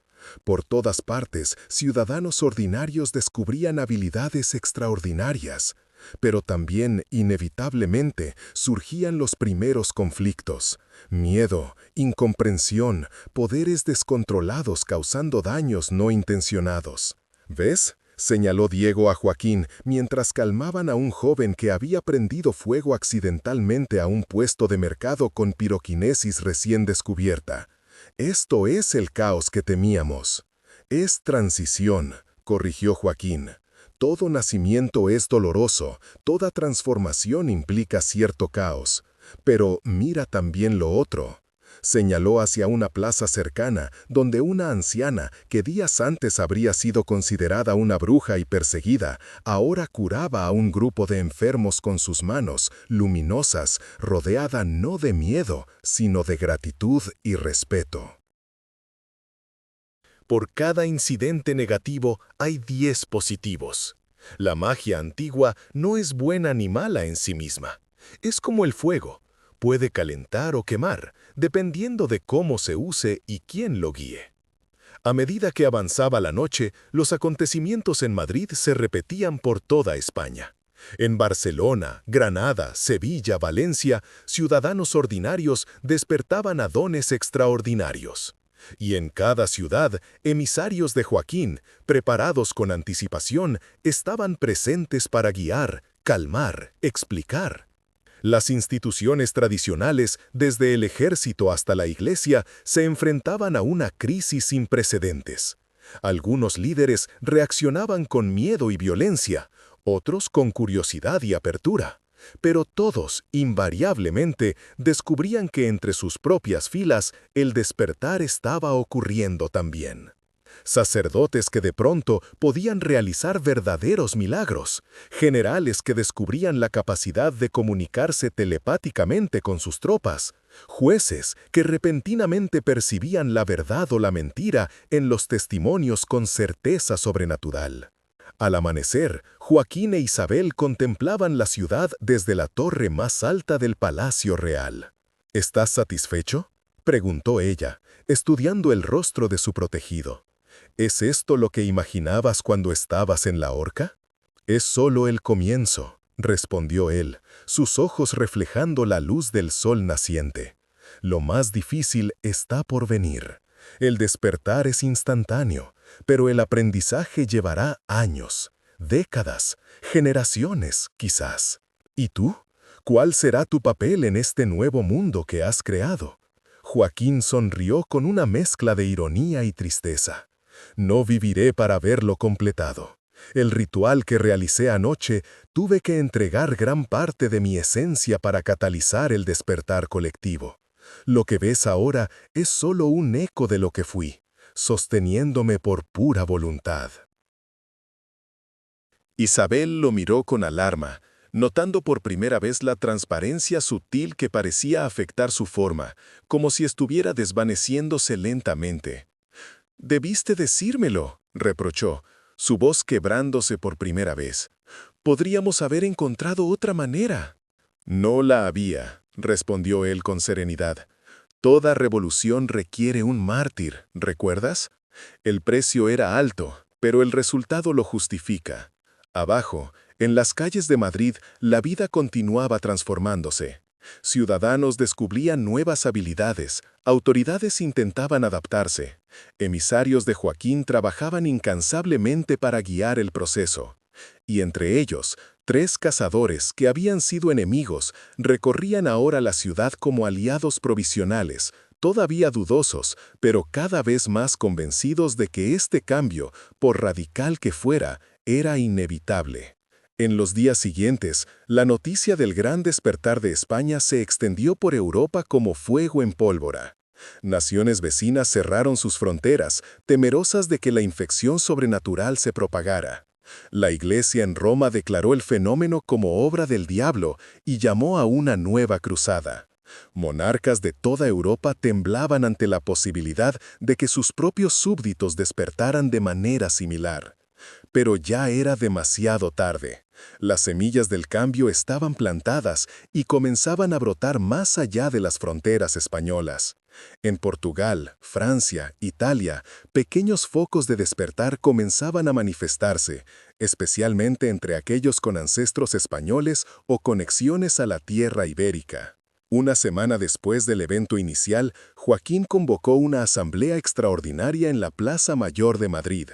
Por todas partes, ciudadanos ordinarios descubrían habilidades extraordinarias, pero también, inevitablemente, surgían los primeros conflictos. Miedo, incomprensión, poderes descontrolados causando daños no intencionados. ¿Ves?, señaló Diego a Joaquín mientras calmaban a un joven que había prendido fuego accidentalmente a un puesto de mercado con piroquinesis recién descubierta. Esto es el caos que temíamos. Es transición, corrigió Joaquín. Todo nacimiento es doloroso, toda transformación implica cierto caos. Pero mira también lo otro. Señaló hacia una plaza cercana, donde una anciana, que días antes habría sido considerada una bruja y perseguida, ahora curaba a un grupo de enfermos con sus manos, luminosas, rodeada no de miedo, sino de gratitud y respeto. Por cada incidente negativo hay 10 positivos. La magia antigua no es buena ni mala en sí misma. Es como el fuego. Puede calentar o quemar, dependiendo de cómo se use y quién lo guíe. A medida que avanzaba la noche, los acontecimientos en Madrid se repetían por toda España. En Barcelona, Granada, Sevilla, Valencia, ciudadanos ordinarios despertaban a dones extraordinarios. Y en cada ciudad, emisarios de Joaquín, preparados con anticipación, estaban presentes para guiar, calmar, explicar. Las instituciones tradicionales, desde el ejército hasta la iglesia, se enfrentaban a una crisis sin precedentes. Algunos líderes reaccionaban con miedo y violencia, otros con curiosidad y apertura. Pero todos, invariablemente, descubrían que entre sus propias filas el despertar estaba ocurriendo también. Sacerdotes que de pronto podían realizar verdaderos milagros, generales que descubrían la capacidad de comunicarse telepáticamente con sus tropas, jueces que repentinamente percibían la verdad o la mentira en los testimonios con certeza sobrenatural. Al amanecer, Joaquín e Isabel contemplaban la ciudad desde la torre más alta del Palacio Real. ¿Estás satisfecho?, Preguntó ella, estudiando el rostro de su protegido. ¿Es esto lo que imaginabas cuando estabas en la horca? Es solo el comienzo, respondió él, sus ojos reflejando la luz del sol naciente. Lo más difícil está por venir. El despertar es instantáneo, pero el aprendizaje llevará años, décadas, generaciones, quizás. ¿Y tú? ¿Cuál será tu papel en este nuevo mundo que has creado? Joaquín sonrió con una mezcla de ironía y tristeza. No viviré para verlo completado. El ritual que realicé anoche, tuve que entregar gran parte de mi esencia para catalizar el despertar colectivo. Lo que ves ahora es solo un eco de lo que fui, sosteniéndome por pura voluntad. Isabel lo miró con alarma, notando por primera vez la transparencia sutil que parecía afectar su forma, como si estuviera desvaneciéndose lentamente. «Debiste decírmelo», reprochó, su voz quebrándose por primera vez. «Podríamos haber encontrado otra manera». «No la había», respondió él con serenidad. «Toda revolución requiere un mártir, ¿recuerdas? El precio era alto, pero el resultado lo justifica». Abajo, en las calles de Madrid, la vida continuaba transformándose. Ciudadanos descubrían nuevas habilidades, autoridades intentaban adaptarse. Emisarios de Joaquín trabajaban incansablemente para guiar el proceso. Y entre ellos, 3 cazadores que habían sido enemigos recorrían ahora la ciudad como aliados provisionales, todavía dudosos, pero cada vez más convencidos de que este cambio, por radical que fuera, era inevitable. En los días siguientes, la noticia del gran despertar de España se extendió por Europa como fuego en pólvora. Naciones vecinas cerraron sus fronteras, temerosas de que la infección sobrenatural se propagara. La Iglesia en Roma declaró el fenómeno como obra del diablo y llamó a una nueva cruzada. Monarcas de toda Europa temblaban ante la posibilidad de que sus propios súbditos despertaran de manera similar. Pero ya era demasiado tarde. Las semillas del cambio estaban plantadas y comenzaban a brotar más allá de las fronteras españolas. En Portugal, Francia, Italia, pequeños focos de despertar comenzaban a manifestarse, especialmente entre aquellos con ancestros españoles o conexiones a la tierra ibérica. Una semana después del evento inicial, Joaquín convocó una asamblea extraordinaria en la Plaza Mayor de Madrid.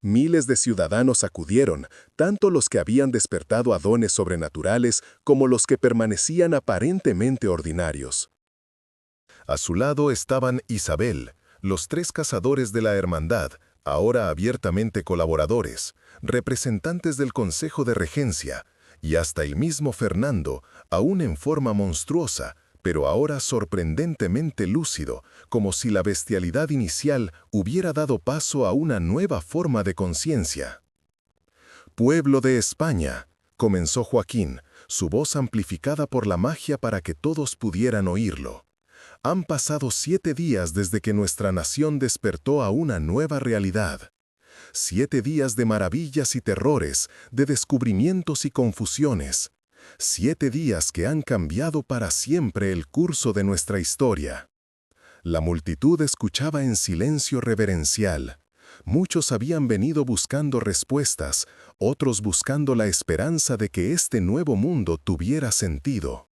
Miles de ciudadanos acudieron, tanto los que habían despertado a dones sobrenaturales como los que permanecían aparentemente ordinarios. A su lado estaban Isabel, los 3 cazadores de la hermandad, ahora abiertamente colaboradores, representantes del Consejo de Regencia, y hasta el mismo Fernando, aún en forma monstruosa, pero ahora sorprendentemente lúcido, como si la bestialidad inicial hubiera dado paso a una nueva forma de conciencia. «Pueblo de España», comenzó Joaquín, su voz amplificada por la magia para que todos pudieran oírlo. «Han pasado 7 días desde que nuestra nación despertó a una nueva realidad. 7 días de maravillas y terrores, de descubrimientos y confusiones. 7 días que han cambiado para siempre el curso de nuestra historia». La multitud escuchaba en silencio reverencial. Muchos habían venido buscando respuestas, otros buscando la esperanza de que este nuevo mundo tuviera sentido.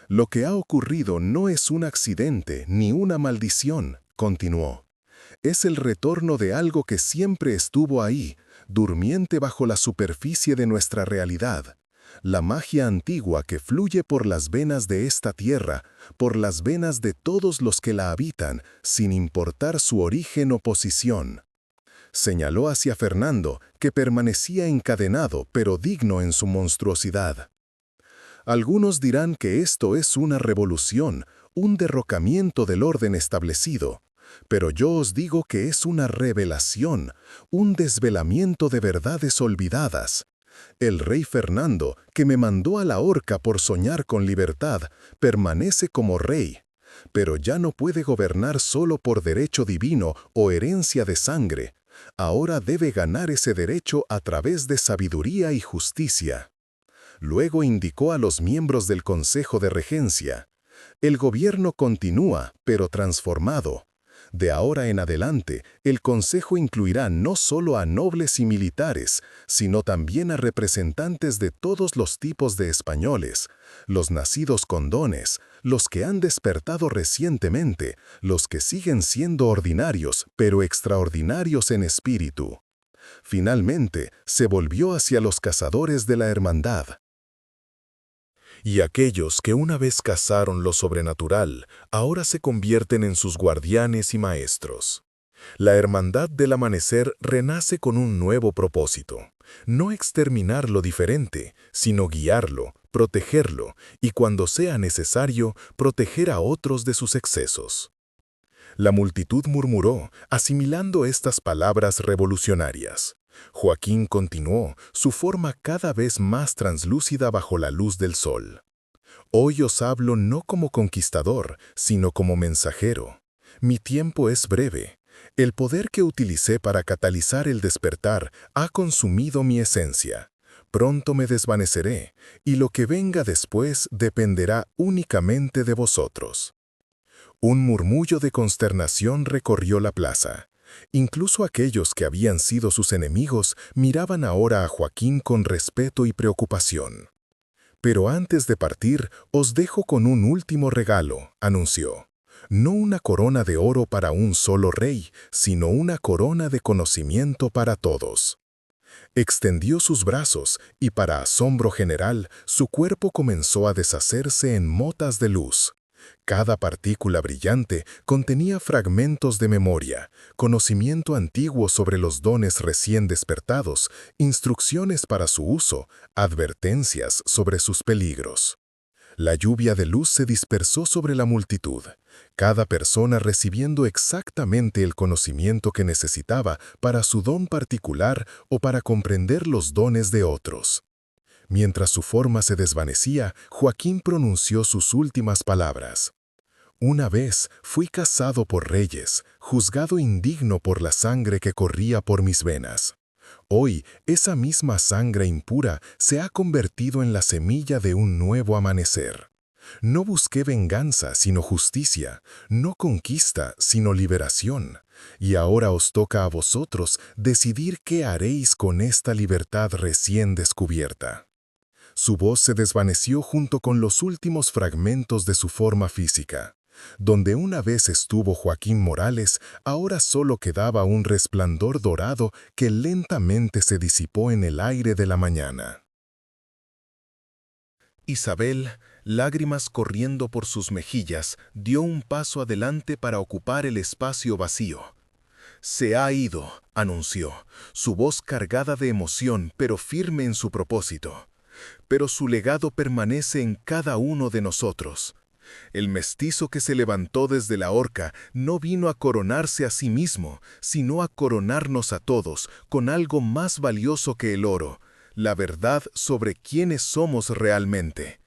«Lo que ha ocurrido no es un accidente ni una maldición», continuó. «Es el retorno de algo que siempre estuvo ahí, durmiente bajo la superficie de nuestra realidad. La magia antigua que fluye por las venas de esta tierra, por las venas de todos los que la habitan, sin importar su origen o posición». Señaló hacia Fernando, que permanecía encadenado pero digno en su monstruosidad. «Algunos dirán que esto es una revolución, un derrocamiento del orden establecido, pero yo os digo que es una revelación, un desvelamiento de verdades olvidadas. El rey Fernando, que me mandó a la horca por soñar con libertad, permanece como rey, pero ya no puede gobernar solo por derecho divino o herencia de sangre. Ahora debe ganar ese derecho a través de sabiduría y justicia». Luego indicó a los miembros del Consejo de Regencia: El gobierno continúa, pero transformado. De ahora en adelante, el Consejo incluirá no solo a nobles y militares, sino también a representantes de todos los tipos de españoles, los nacidos con dones, los que han despertado recientemente, los que siguen siendo ordinarios, pero extraordinarios en espíritu. Finalmente, se volvió hacia los cazadores de la hermandad. Y aquellos que una vez cazaron lo sobrenatural, ahora se convierten en sus guardianes y maestros. La Hermandad del Amanecer renace con un nuevo propósito: no exterminar lo diferente, sino guiarlo, protegerlo y, cuando sea necesario, proteger a otros de sus excesos. La multitud murmuró, asimilando estas palabras revolucionarias. Joaquín continuó, su forma cada vez más translúcida bajo la luz del sol. Hoy os hablo no como conquistador, sino como mensajero. Mi tiempo es breve. El poder que utilicé para catalizar el despertar ha consumido mi esencia. Pronto me desvaneceré, y lo que venga después dependerá únicamente de vosotros. Un murmullo de consternación recorrió la plaza. Incluso aquellos que habían sido sus enemigos miraban ahora a Joaquín con respeto y preocupación. «Pero antes de partir, os dejo con un último regalo», anunció. «No una corona de oro para un solo rey, sino una corona de conocimiento para todos». Extendió sus brazos y, para asombro general, su cuerpo comenzó a deshacerse en motas de luz. Cada partícula brillante contenía fragmentos de memoria, conocimiento antiguo sobre los dones recién despertados, instrucciones para su uso, advertencias sobre sus peligros. La lluvia de luz se dispersó sobre la multitud, cada persona recibiendo exactamente el conocimiento que necesitaba para su don particular o para comprender los dones de otros. Mientras su forma se desvanecía, Joaquín pronunció sus últimas palabras. «Una vez fui cazado por reyes, juzgado indigno por la sangre que corría por mis venas. Hoy, esa misma sangre impura se ha convertido en la semilla de un nuevo amanecer. No busqué venganza, sino justicia, no conquista, sino liberación. Y ahora os toca a vosotros decidir qué haréis con esta libertad recién descubierta». Su voz se desvaneció junto con los últimos fragmentos de su forma física. Donde una vez estuvo Joaquín Morales, ahora solo quedaba un resplandor dorado que lentamente se disipó en el aire de la mañana. Isabel, lágrimas corriendo por sus mejillas, dio un paso adelante para ocupar el espacio vacío. «Se ha ido», anunció, su voz cargada de emoción pero firme en su propósito. «Pero su legado permanece en cada uno de nosotros. El mestizo que se levantó desde la horca no vino a coronarse a sí mismo, sino a coronarnos a todos con algo más valioso que el oro, la verdad sobre quiénes somos realmente».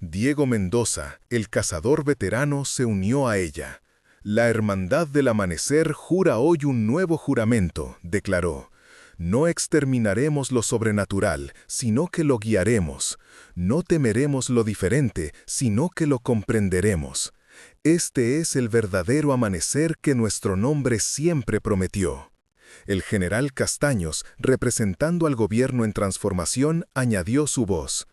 Diego Mendoza, el cazador veterano, se unió a ella. «La Hermandad del Amanecer jura hoy un nuevo juramento», declaró. «No exterminaremos lo sobrenatural, sino que lo guiaremos. No temeremos lo diferente, sino que lo comprenderemos. Este es el verdadero amanecer que nuestro nombre siempre prometió». El general Castaños, representando al gobierno en transformación, añadió su voz.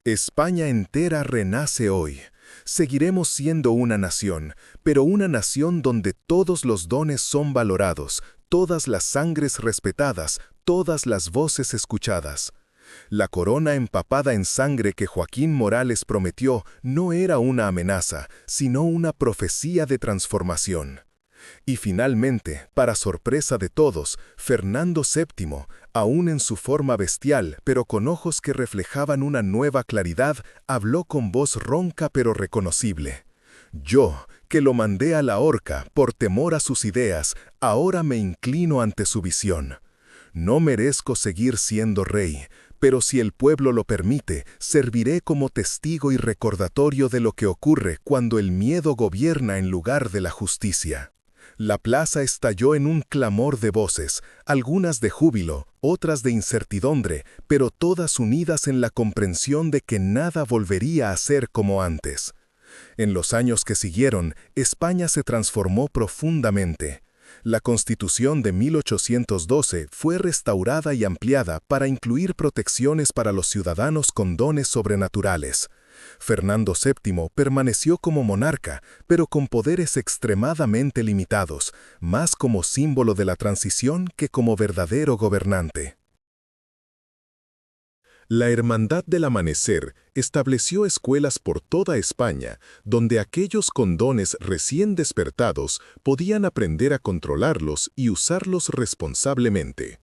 «España entera renace hoy. Seguiremos siendo una nación, pero una nación donde todos los dones son valorados, todas las sangres respetadas, todas las voces escuchadas». La corona empapada en sangre que Joaquín Morales prometió no era una amenaza, sino una profecía de transformación. Y finalmente, para sorpresa de todos, Fernando VII, aún en su forma bestial, pero con ojos que reflejaban una nueva claridad, habló con voz ronca pero reconocible. «Yo, que lo mandé a la horca por temor a sus ideas, ahora me inclino ante su visión. No merezco seguir siendo rey, pero si el pueblo lo permite, serviré como testigo y recordatorio de lo que ocurre cuando el miedo gobierna en lugar de la justicia». La plaza estalló en un clamor de voces, algunas de júbilo, otras de incertidumbre, pero todas unidas en la comprensión de que nada volvería a ser como antes. En los años que siguieron, España se transformó profundamente. La Constitución de 1812 fue restaurada y ampliada para incluir protecciones para los ciudadanos con dones sobrenaturales. Fernando VII permaneció como monarca, pero con poderes extremadamente limitados, más como símbolo de la transición que como verdadero gobernante. La Hermandad del Amanecer estableció escuelas por toda España, donde aquellos con dones recién despertados podían aprender a controlarlos y usarlos responsablemente.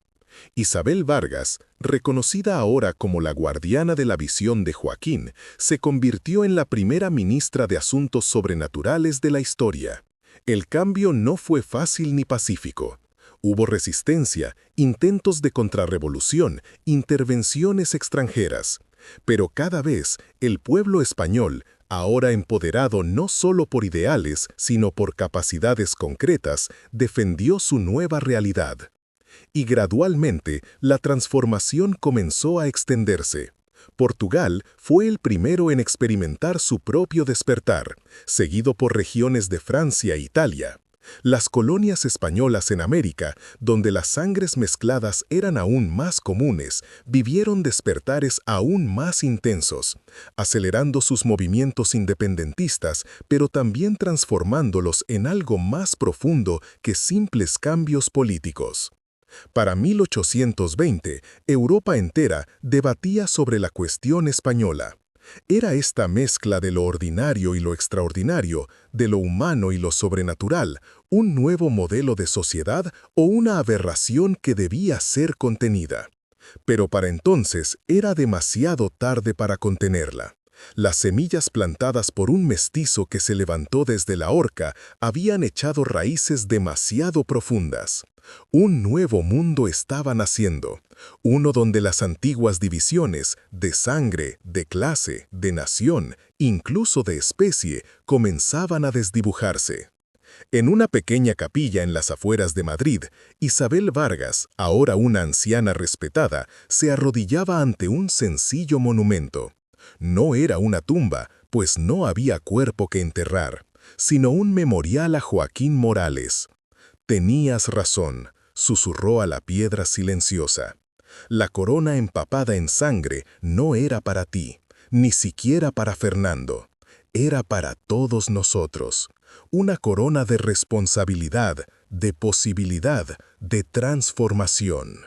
Isabel Vargas, reconocida ahora como la guardiana de la visión de Joaquín, se convirtió en la primera ministra de Asuntos Sobrenaturales de la historia. El cambio no fue fácil ni pacífico. Hubo resistencia, intentos de contrarrevolución, intervenciones extranjeras. Pero cada vez el pueblo español, ahora empoderado no solo por ideales, sino por capacidades concretas, defendió su nueva realidad. Y gradualmente la transformación comenzó a extenderse. Portugal fue el primero en experimentar su propio despertar, seguido por regiones de Francia e Italia. Las colonias españolas en América, donde las sangres mezcladas eran aún más comunes, vivieron despertares aún más intensos, acelerando sus movimientos independentistas, pero también transformándolos en algo más profundo que simples cambios políticos. Para 1820, Europa entera debatía sobre la cuestión española. Era esta mezcla de lo ordinario y lo extraordinario, de lo humano y lo sobrenatural, un nuevo modelo de sociedad o una aberración que debía ser contenida. Pero para entonces era demasiado tarde para contenerla. Las semillas plantadas por un mestizo que se levantó desde la horca habían echado raíces demasiado profundas. Un nuevo mundo estaba naciendo, uno donde las antiguas divisiones de sangre, de clase, de nación, incluso de especie, comenzaban a desdibujarse. En una pequeña capilla en las afueras de Madrid, Isabel Vargas, ahora una anciana respetada, se arrodillaba ante un sencillo monumento. No era una tumba, pues no había cuerpo que enterrar, sino un memorial a Joaquín Morales. «Tenías razón», susurró a la piedra silenciosa. «La corona empapada en sangre no era para ti, ni siquiera para Fernando. Era para todos nosotros. Una corona de responsabilidad, de posibilidad, de transformación».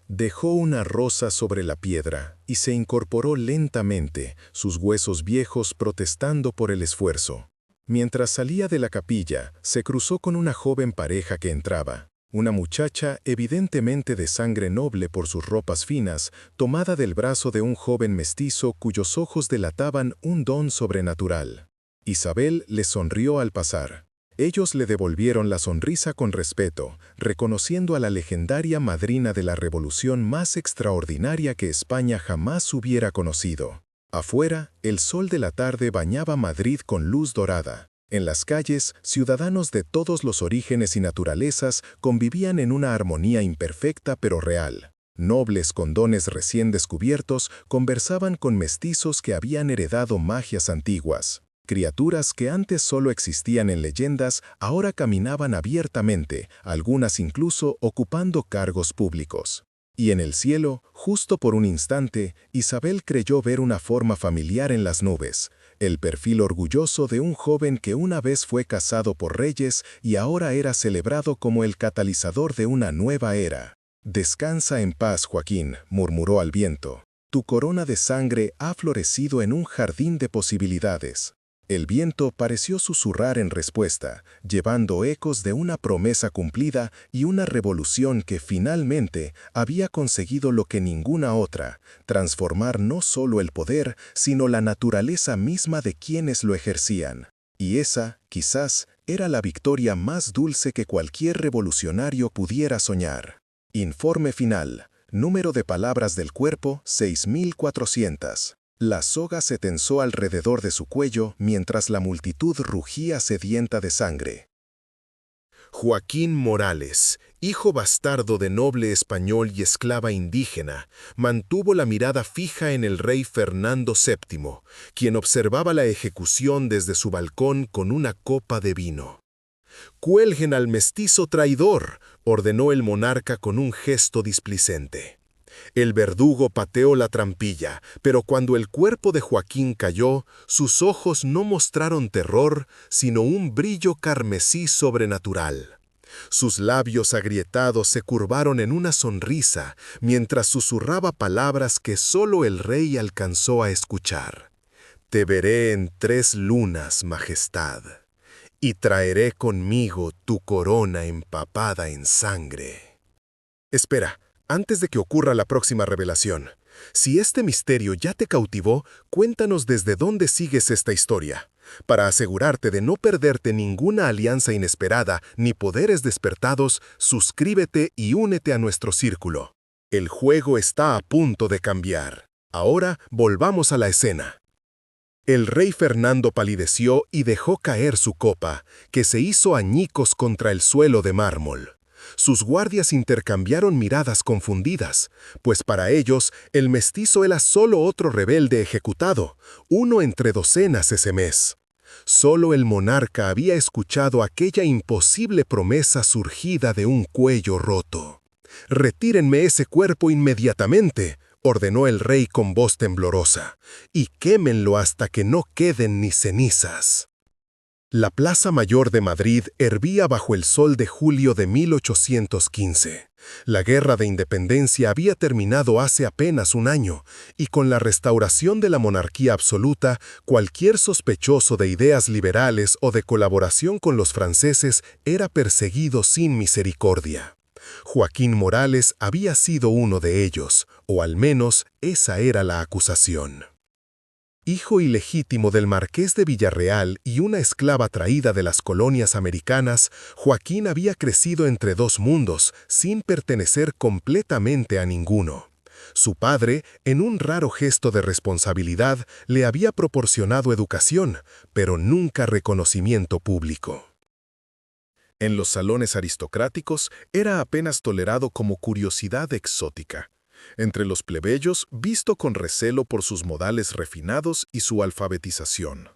Dejó una rosa sobre la piedra y se incorporó lentamente, sus huesos viejos protestando por el esfuerzo. Mientras salía de la capilla, se cruzó con una joven pareja que entraba. Una muchacha, evidentemente de sangre noble por sus ropas finas, tomada del brazo de un joven mestizo cuyos ojos delataban un don sobrenatural. Isabel le sonrió al pasar. Ellos le devolvieron la sonrisa con respeto, reconociendo a la legendaria madrina de la revolución más extraordinaria que España jamás hubiera conocido. Afuera, el sol de la tarde bañaba Madrid con luz dorada. En las calles, ciudadanos de todos los orígenes y naturalezas convivían en una armonía imperfecta pero real. Nobles con dones recién descubiertos conversaban con mestizos que habían heredado magias antiguas. Criaturas que antes solo existían en leyendas ahora caminaban abiertamente, algunas incluso ocupando cargos públicos. Y en el cielo, justo por un instante, Isabel creyó ver una forma familiar en las nubes, el perfil orgulloso de un joven que una vez fue casado por reyes y ahora era celebrado como el catalizador de una nueva era. «Descansa en paz, Joaquín», murmuró al viento. «Tu corona de sangre ha florecido en un jardín de posibilidades». El viento pareció susurrar en respuesta, llevando ecos de una promesa cumplida y una revolución que finalmente había conseguido lo que ninguna otra, transformar no solo el poder, sino la naturaleza misma de quienes lo ejercían. Y esa, quizás, era la victoria más dulce que cualquier revolucionario pudiera soñar. Informe final. Número de palabras del cuerpo, 6400. La soga se tensó alrededor de su cuello mientras la multitud rugía sedienta de sangre. Joaquín Morales, hijo bastardo de noble español y esclava indígena, mantuvo la mirada fija en el rey Fernando VII, quien observaba la ejecución desde su balcón con una copa de vino. «Cuelguen al mestizo traidor», ordenó el monarca con un gesto displicente. El verdugo pateó la trampilla, pero cuando el cuerpo de Joaquín cayó, sus ojos no mostraron terror, sino un brillo carmesí sobrenatural. Sus labios agrietados se curvaron en una sonrisa, mientras susurraba palabras que solo el rey alcanzó a escuchar. «Te veré en 3 lunas, majestad, y traeré conmigo tu corona empapada en sangre». Espera. Antes de que ocurra la próxima revelación, si este misterio ya te cautivó, cuéntanos desde dónde sigues esta historia. Para asegurarte de no perderte ninguna alianza inesperada ni poderes despertados, suscríbete y únete a nuestro círculo. El juego está a punto de cambiar. Ahora volvamos a la escena. El rey Fernando palideció y dejó caer su copa, que se hizo añicos contra el suelo de mármol. Sus guardias intercambiaron miradas confundidas, pues para ellos el mestizo era solo otro rebelde ejecutado, uno entre docenas ese mes. Solo el monarca había escuchado aquella imposible promesa surgida de un cuello roto. «Retírenme ese cuerpo inmediatamente», ordenó el rey con voz temblorosa, «y quémenlo hasta que no queden ni cenizas». La Plaza Mayor de Madrid hervía bajo el sol de julio de 1815. La Guerra de Independencia había terminado hace apenas un año, y con la restauración de la monarquía absoluta, cualquier sospechoso de ideas liberales o de colaboración con los franceses era perseguido sin misericordia. Joaquín Morales había sido uno de ellos, o al menos esa era la acusación. Hijo ilegítimo del marqués de Villarreal y una esclava traída de las colonias americanas, Joaquín había crecido entre 2 mundos, sin pertenecer completamente a ninguno. Su padre, en un raro gesto de responsabilidad, le había proporcionado educación, pero nunca reconocimiento público. En los salones aristocráticos era apenas tolerado como curiosidad exótica. Entre los plebeyos, visto con recelo por sus modales refinados y su alfabetización.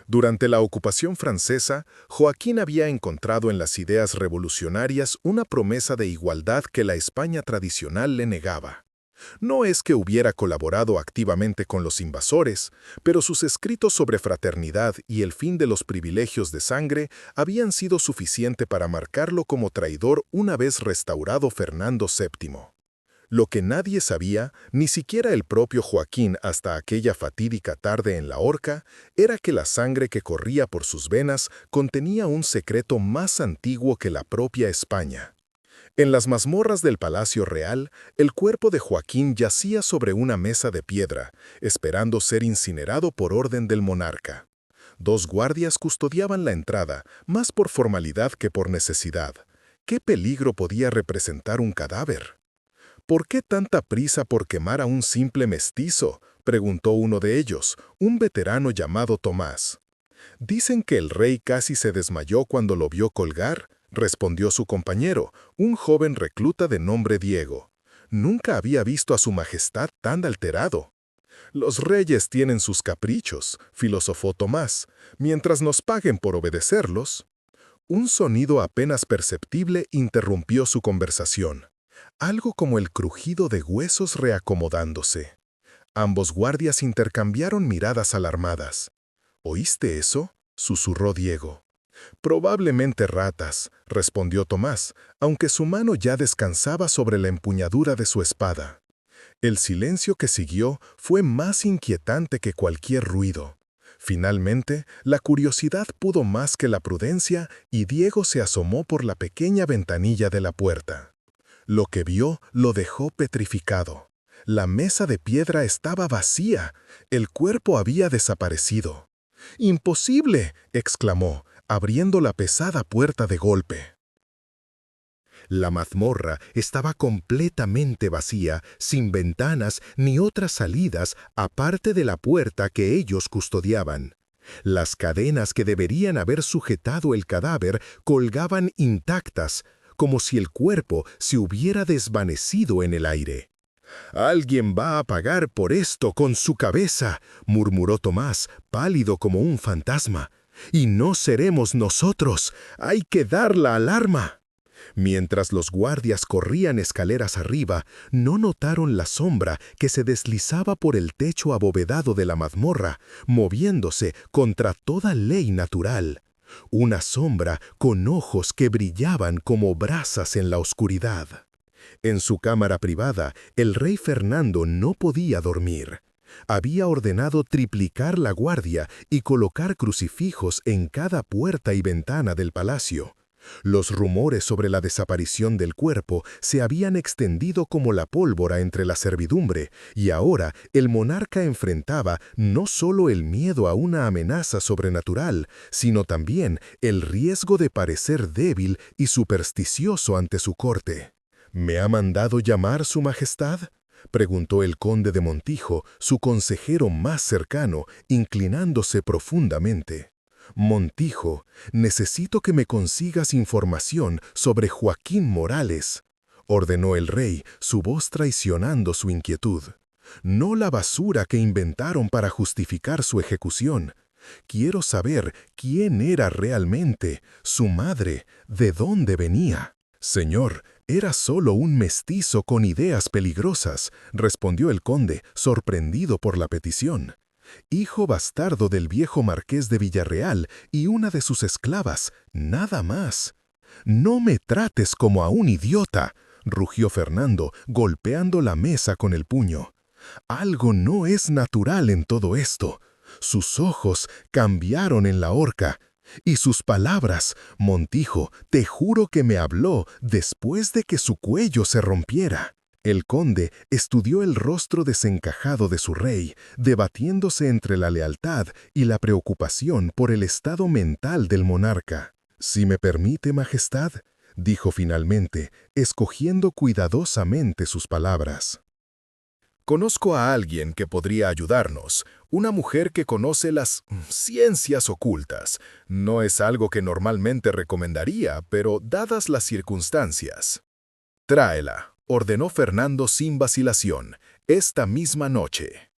Durante la ocupación francesa, Joaquín había encontrado en las ideas revolucionarias una promesa de igualdad que la España tradicional le negaba. No es que hubiera colaborado activamente con los invasores, pero sus escritos sobre fraternidad y el fin de los privilegios de sangre habían sido suficiente para marcarlo como traidor una vez restaurado Fernando VII. Lo que nadie sabía, ni siquiera el propio Joaquín hasta aquella fatídica tarde en la horca, era que la sangre que corría por sus venas contenía un secreto más antiguo que la propia España. En las mazmorras del Palacio Real, el cuerpo de Joaquín yacía sobre una mesa de piedra, esperando ser incinerado por orden del monarca. 2 guardias custodiaban la entrada, más por formalidad que por necesidad. ¿Qué peligro podía representar un cadáver? «¿Por qué tanta prisa por quemar a un simple mestizo?», preguntó uno de ellos, un veterano llamado Tomás. «Dicen que el rey casi se desmayó cuando lo vio colgar», respondió su compañero, un joven recluta de nombre Diego. «Nunca había visto a su majestad tan alterado». «Los reyes tienen sus caprichos», filosofó Tomás, «mientras nos paguen por obedecerlos». Un sonido apenas perceptible interrumpió su conversación. Algo como el crujido de huesos reacomodándose. Ambos guardias intercambiaron miradas alarmadas. «¿Oíste eso?», susurró Diego. «Probablemente ratas», respondió Tomás, aunque su mano ya descansaba sobre la empuñadura de su espada. El silencio que siguió fue más inquietante que cualquier ruido. Finalmente, la curiosidad pudo más que la prudencia y Diego se asomó por la pequeña ventanilla de la puerta. Lo que vio lo dejó petrificado. La mesa de piedra estaba vacía. El cuerpo había desaparecido. «¡Imposible!», exclamó, abriendo la pesada puerta de golpe. La mazmorra estaba completamente vacía, sin ventanas ni otras salidas aparte de la puerta que ellos custodiaban. Las cadenas que deberían haber sujetado el cadáver colgaban intactas, como si el cuerpo se hubiera desvanecido en el aire. «Alguien va a pagar por esto con su cabeza», murmuró Tomás, pálido como un fantasma. «Y no seremos nosotros. Hay que dar la alarma». Mientras los guardias corrían escaleras arriba, no notaron la sombra que se deslizaba por el techo abovedado de la mazmorra, moviéndose contra toda ley natural. Una sombra con ojos que brillaban como brasas en la oscuridad. En su cámara privada, el rey Fernando no podía dormir. Había ordenado triplicar la guardia y colocar crucifijos en cada puerta y ventana del palacio. Los rumores sobre la desaparición del cuerpo se habían extendido como la pólvora entre la servidumbre, y ahora el monarca enfrentaba no solo el miedo a una amenaza sobrenatural, sino también el riesgo de parecer débil y supersticioso ante su corte. «¿Me ha mandado llamar su majestad?», preguntó el conde de Montijo, su consejero más cercano, inclinándose profundamente. «Montijo, necesito que me consigas información sobre Joaquín Morales», ordenó el rey, su voz traicionando su inquietud. «No la basura que inventaron para justificar su ejecución. Quiero saber quién era realmente, su madre, de dónde venía». «Señor, era solo un mestizo con ideas peligrosas», respondió el conde, sorprendido por la petición. «Hijo bastardo del viejo marqués de Villarreal y una de sus esclavas, nada más». «No me trates como a un idiota», rugió Fernando, golpeando la mesa con el puño. «Algo no es natural en todo esto. Sus ojos cambiaron en la horca. Y sus palabras, Montijo, te juro que me habló después de que su cuello se rompiera». El conde estudió el rostro desencajado de su rey, debatiéndose entre la lealtad y la preocupación por el estado mental del monarca. «Si me permite, majestad», dijo finalmente, escogiendo cuidadosamente sus palabras. «Conozco a alguien que podría ayudarnos, una mujer que conoce las ciencias ocultas. No es algo que normalmente recomendaría, pero dadas las circunstancias». «Tráela», ordenó Fernando sin vacilación, «esta misma noche».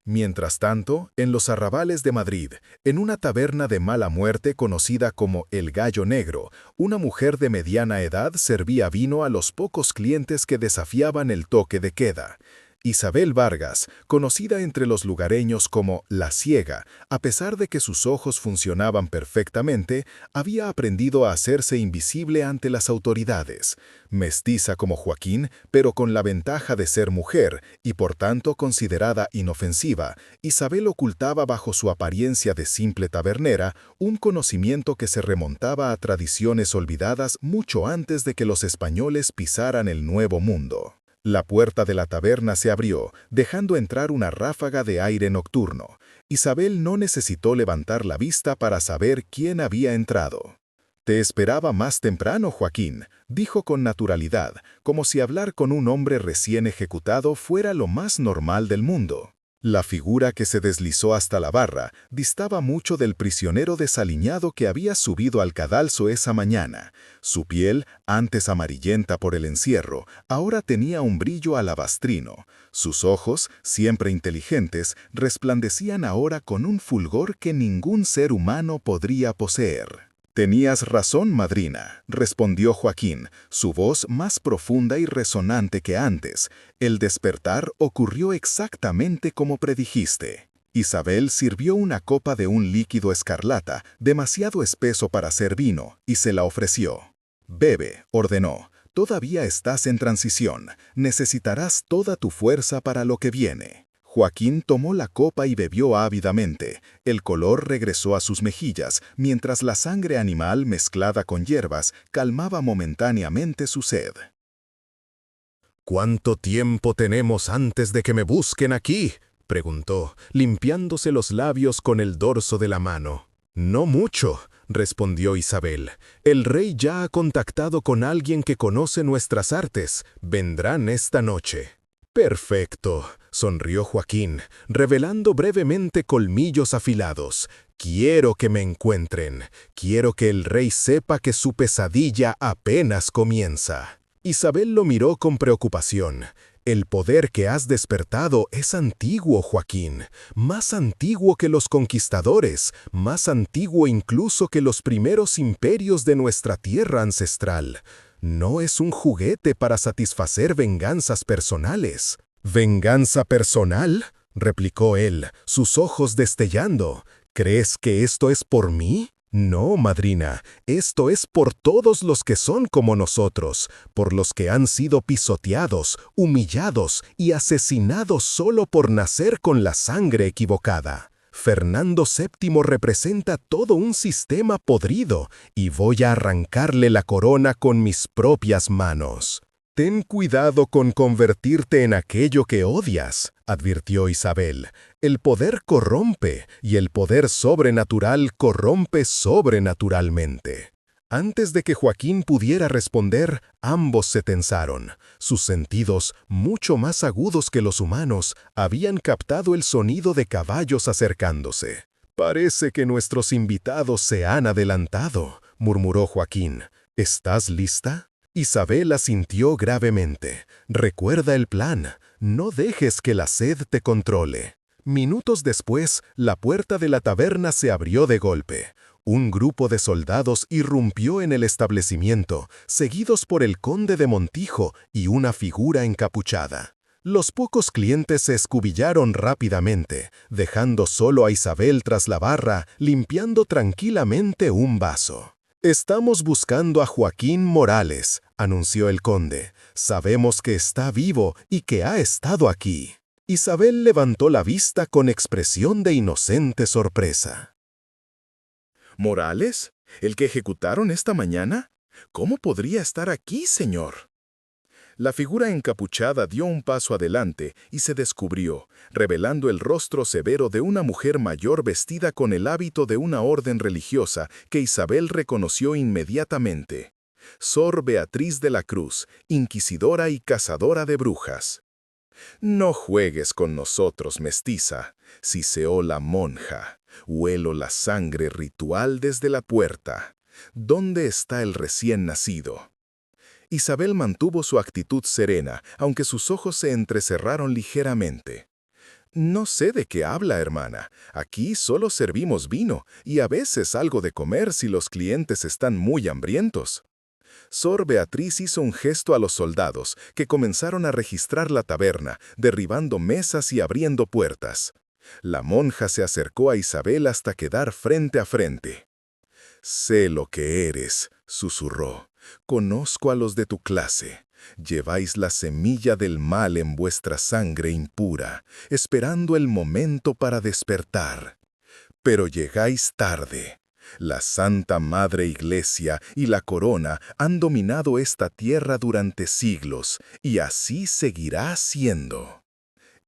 Mientras tanto, en los arrabales de Madrid, en una taberna de mala muerte conocida como El Gallo Negro, una mujer de mediana edad servía vino a los pocos clientes que desafiaban el toque de queda. Isabel Vargas, conocida entre los lugareños como La Ciega, a pesar de que sus ojos funcionaban perfectamente, había aprendido a hacerse invisible ante las autoridades. Mestiza como Joaquín, pero con la ventaja de ser mujer y por tanto considerada inofensiva, Isabel ocultaba bajo su apariencia de simple tabernera un conocimiento que se remontaba a tradiciones olvidadas mucho antes de que los españoles pisaran el Nuevo Mundo. La puerta de la taberna se abrió, dejando entrar una ráfaga de aire nocturno. Isabel no necesitó levantar la vista para saber quién había entrado. «Te esperaba más temprano, Joaquín», dijo con naturalidad, como si hablar con un hombre recién ejecutado fuera lo más normal del mundo. La figura que se deslizó hasta la barra distaba mucho del prisionero desaliñado que había subido al cadalso esa mañana. Su piel, antes amarillenta por el encierro, ahora tenía un brillo alabastrino. Sus ojos, siempre inteligentes, resplandecían ahora con un fulgor que ningún ser humano podría poseer. «Tenías razón, madrina», respondió Joaquín, su voz más profunda y resonante que antes. «El despertar ocurrió exactamente como predijiste». Isabel sirvió una copa de un líquido escarlata, demasiado espeso para ser vino, y se la ofreció. «Bebe», ordenó. «Todavía estás en transición. Necesitarás toda tu fuerza para lo que viene». Joaquín tomó la copa y bebió ávidamente. El color regresó a sus mejillas, mientras la sangre animal mezclada con hierbas calmaba momentáneamente su sed. «¿Cuánto tiempo tenemos antes de que me busquen aquí?», preguntó, limpiándose los labios con el dorso de la mano. «No mucho», respondió Isabel. «El rey ya ha contactado con alguien que conoce nuestras artes. Vendrán esta noche». Perfecto, sonrió Joaquín, revelando brevemente colmillos afilados. Quiero que me encuentren. Quiero que el rey sepa que su pesadilla apenas comienza. Isabel lo miró con preocupación. El poder que has despertado es antiguo, Joaquín, más antiguo que los conquistadores, más antiguo incluso que los primeros imperios de nuestra tierra ancestral. No es un juguete para satisfacer venganzas personales. ¿Venganza personal?, replicó él, sus ojos destellando. ¿Crees que esto es por mí? No, madrina, esto es por todos los que son como nosotros, por los que han sido pisoteados, humillados y asesinados solo por nacer con la sangre equivocada. Fernando VII representa todo un sistema podrido y voy a arrancarle la corona con mis propias manos. Ten cuidado con convertirte en aquello que odias, advirtió Isabel. El poder corrompe y el poder sobrenatural corrompe sobrenaturalmente. Antes de que Joaquín pudiera responder, ambos se tensaron. Sus sentidos, mucho más agudos que los humanos, habían captado el sonido de caballos acercándose. «Parece que nuestros invitados se han adelantado», murmuró Joaquín. «¿Estás lista?» Isabel asintió gravemente. «Recuerda el plan. No dejes que la sed te controle». Minutos después, la puerta de la taberna se abrió de golpe. Un grupo de soldados irrumpió en el establecimiento, seguidos por el conde de Montijo y una figura encapuchada. Los pocos clientes se escubillaron rápidamente, dejando solo a Isabel tras la barra, limpiando tranquilamente un vaso. «Estamos buscando a Joaquín Morales», anunció el conde. «Sabemos que está vivo y que ha estado aquí». Isabel levantó la vista con expresión de inocente sorpresa. ¿Morales? ¿El que ejecutaron esta mañana? ¿Cómo podría estar aquí, señor? La figura encapuchada dio un paso adelante y se descubrió, revelando el rostro severo de una mujer mayor vestida con el hábito de una orden religiosa que Isabel reconoció inmediatamente. Sor Beatriz de la Cruz, inquisidora y cazadora de brujas. «No juegues con nosotros, mestiza», siseó la monja. «Huelo la sangre ritual desde la puerta. ¿Dónde está el recién nacido?» Isabel mantuvo su actitud serena, aunque sus ojos se entrecerraron ligeramente. «No sé de qué habla, hermana. Aquí solo servimos vino y a veces algo de comer si los clientes están muy hambrientos». Sor Beatriz hizo un gesto a los soldados, que comenzaron a registrar la taberna, derribando mesas y abriendo puertas. La monja se acercó a Isabel hasta quedar frente a frente. «Sé lo que eres», susurró. «Conozco a los de tu clase. Lleváis la semilla del mal en vuestra sangre impura, esperando el momento para despertar. Pero llegáis tarde. La Santa Madre Iglesia y la Corona han dominado esta tierra durante siglos, y así seguirá siendo».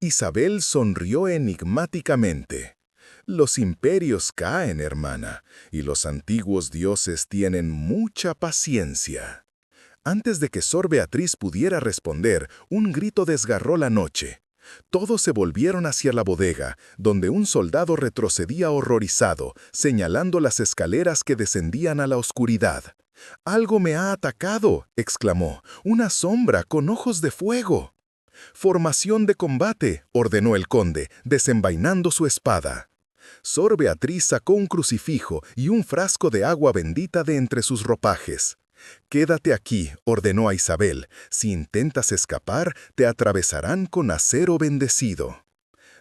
Isabel sonrió enigmáticamente. «Los imperios caen, hermana, y los antiguos dioses tienen mucha paciencia». Antes de que Sor Beatriz pudiera responder, un grito desgarró la noche. Todos se volvieron hacia la bodega, donde un soldado retrocedía horrorizado, señalando las escaleras que descendían a la oscuridad. «Algo me ha atacado», exclamó. «Una sombra con ojos de fuego». «Formación de combate», ordenó el conde, desenvainando su espada. Sor Beatriz sacó un crucifijo y un frasco de agua bendita de entre sus ropajes. «Quédate aquí», ordenó a Isabel. «Si intentas escapar, te atravesarán con acero bendecido».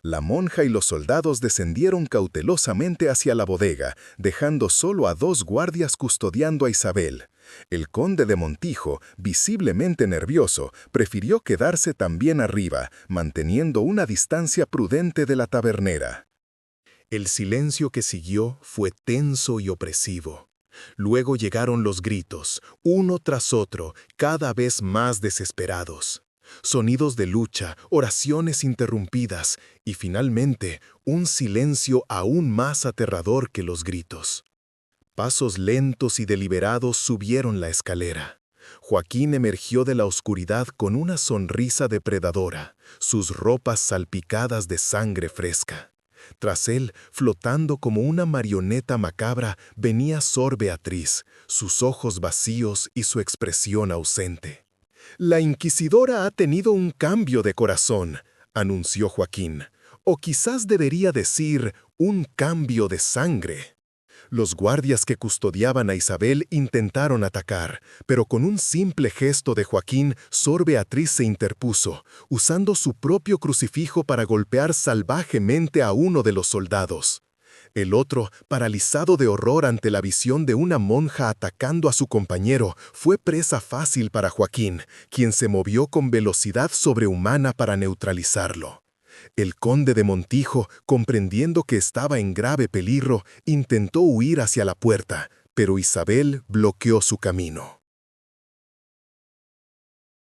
La monja y los soldados descendieron cautelosamente hacia la bodega, dejando solo a 2 guardias custodiando a Isabel. El conde de Montijo, visiblemente nervioso, prefirió quedarse también arriba, manteniendo una distancia prudente de la tabernera. El silencio que siguió fue tenso y opresivo. Luego llegaron los gritos, uno tras otro, cada vez más desesperados. Sonidos de lucha, oraciones interrumpidas y finalmente un silencio aún más aterrador que los gritos. Pasos lentos y deliberados subieron la escalera. Joaquín emergió de la oscuridad con una sonrisa depredadora, sus ropas salpicadas de sangre fresca. Tras él, flotando como una marioneta macabra, venía Sor Beatriz, sus ojos vacíos y su expresión ausente. «La inquisidora ha tenido un cambio de corazón», anunció Joaquín. «O quizás debería decir, un cambio de sangre». Los guardias que custodiaban a Isabel intentaron atacar, pero con un simple gesto de Joaquín, Sor Beatriz se interpuso, usando su propio crucifijo para golpear salvajemente a uno de los soldados. El otro, paralizado de horror ante la visión de una monja atacando a su compañero, fue presa fácil para Joaquín, quien se movió con velocidad sobrehumana para neutralizarlo. El conde de Montijo, comprendiendo que estaba en grave peligro, intentó huir hacia la puerta, pero Isabel bloqueó su camino.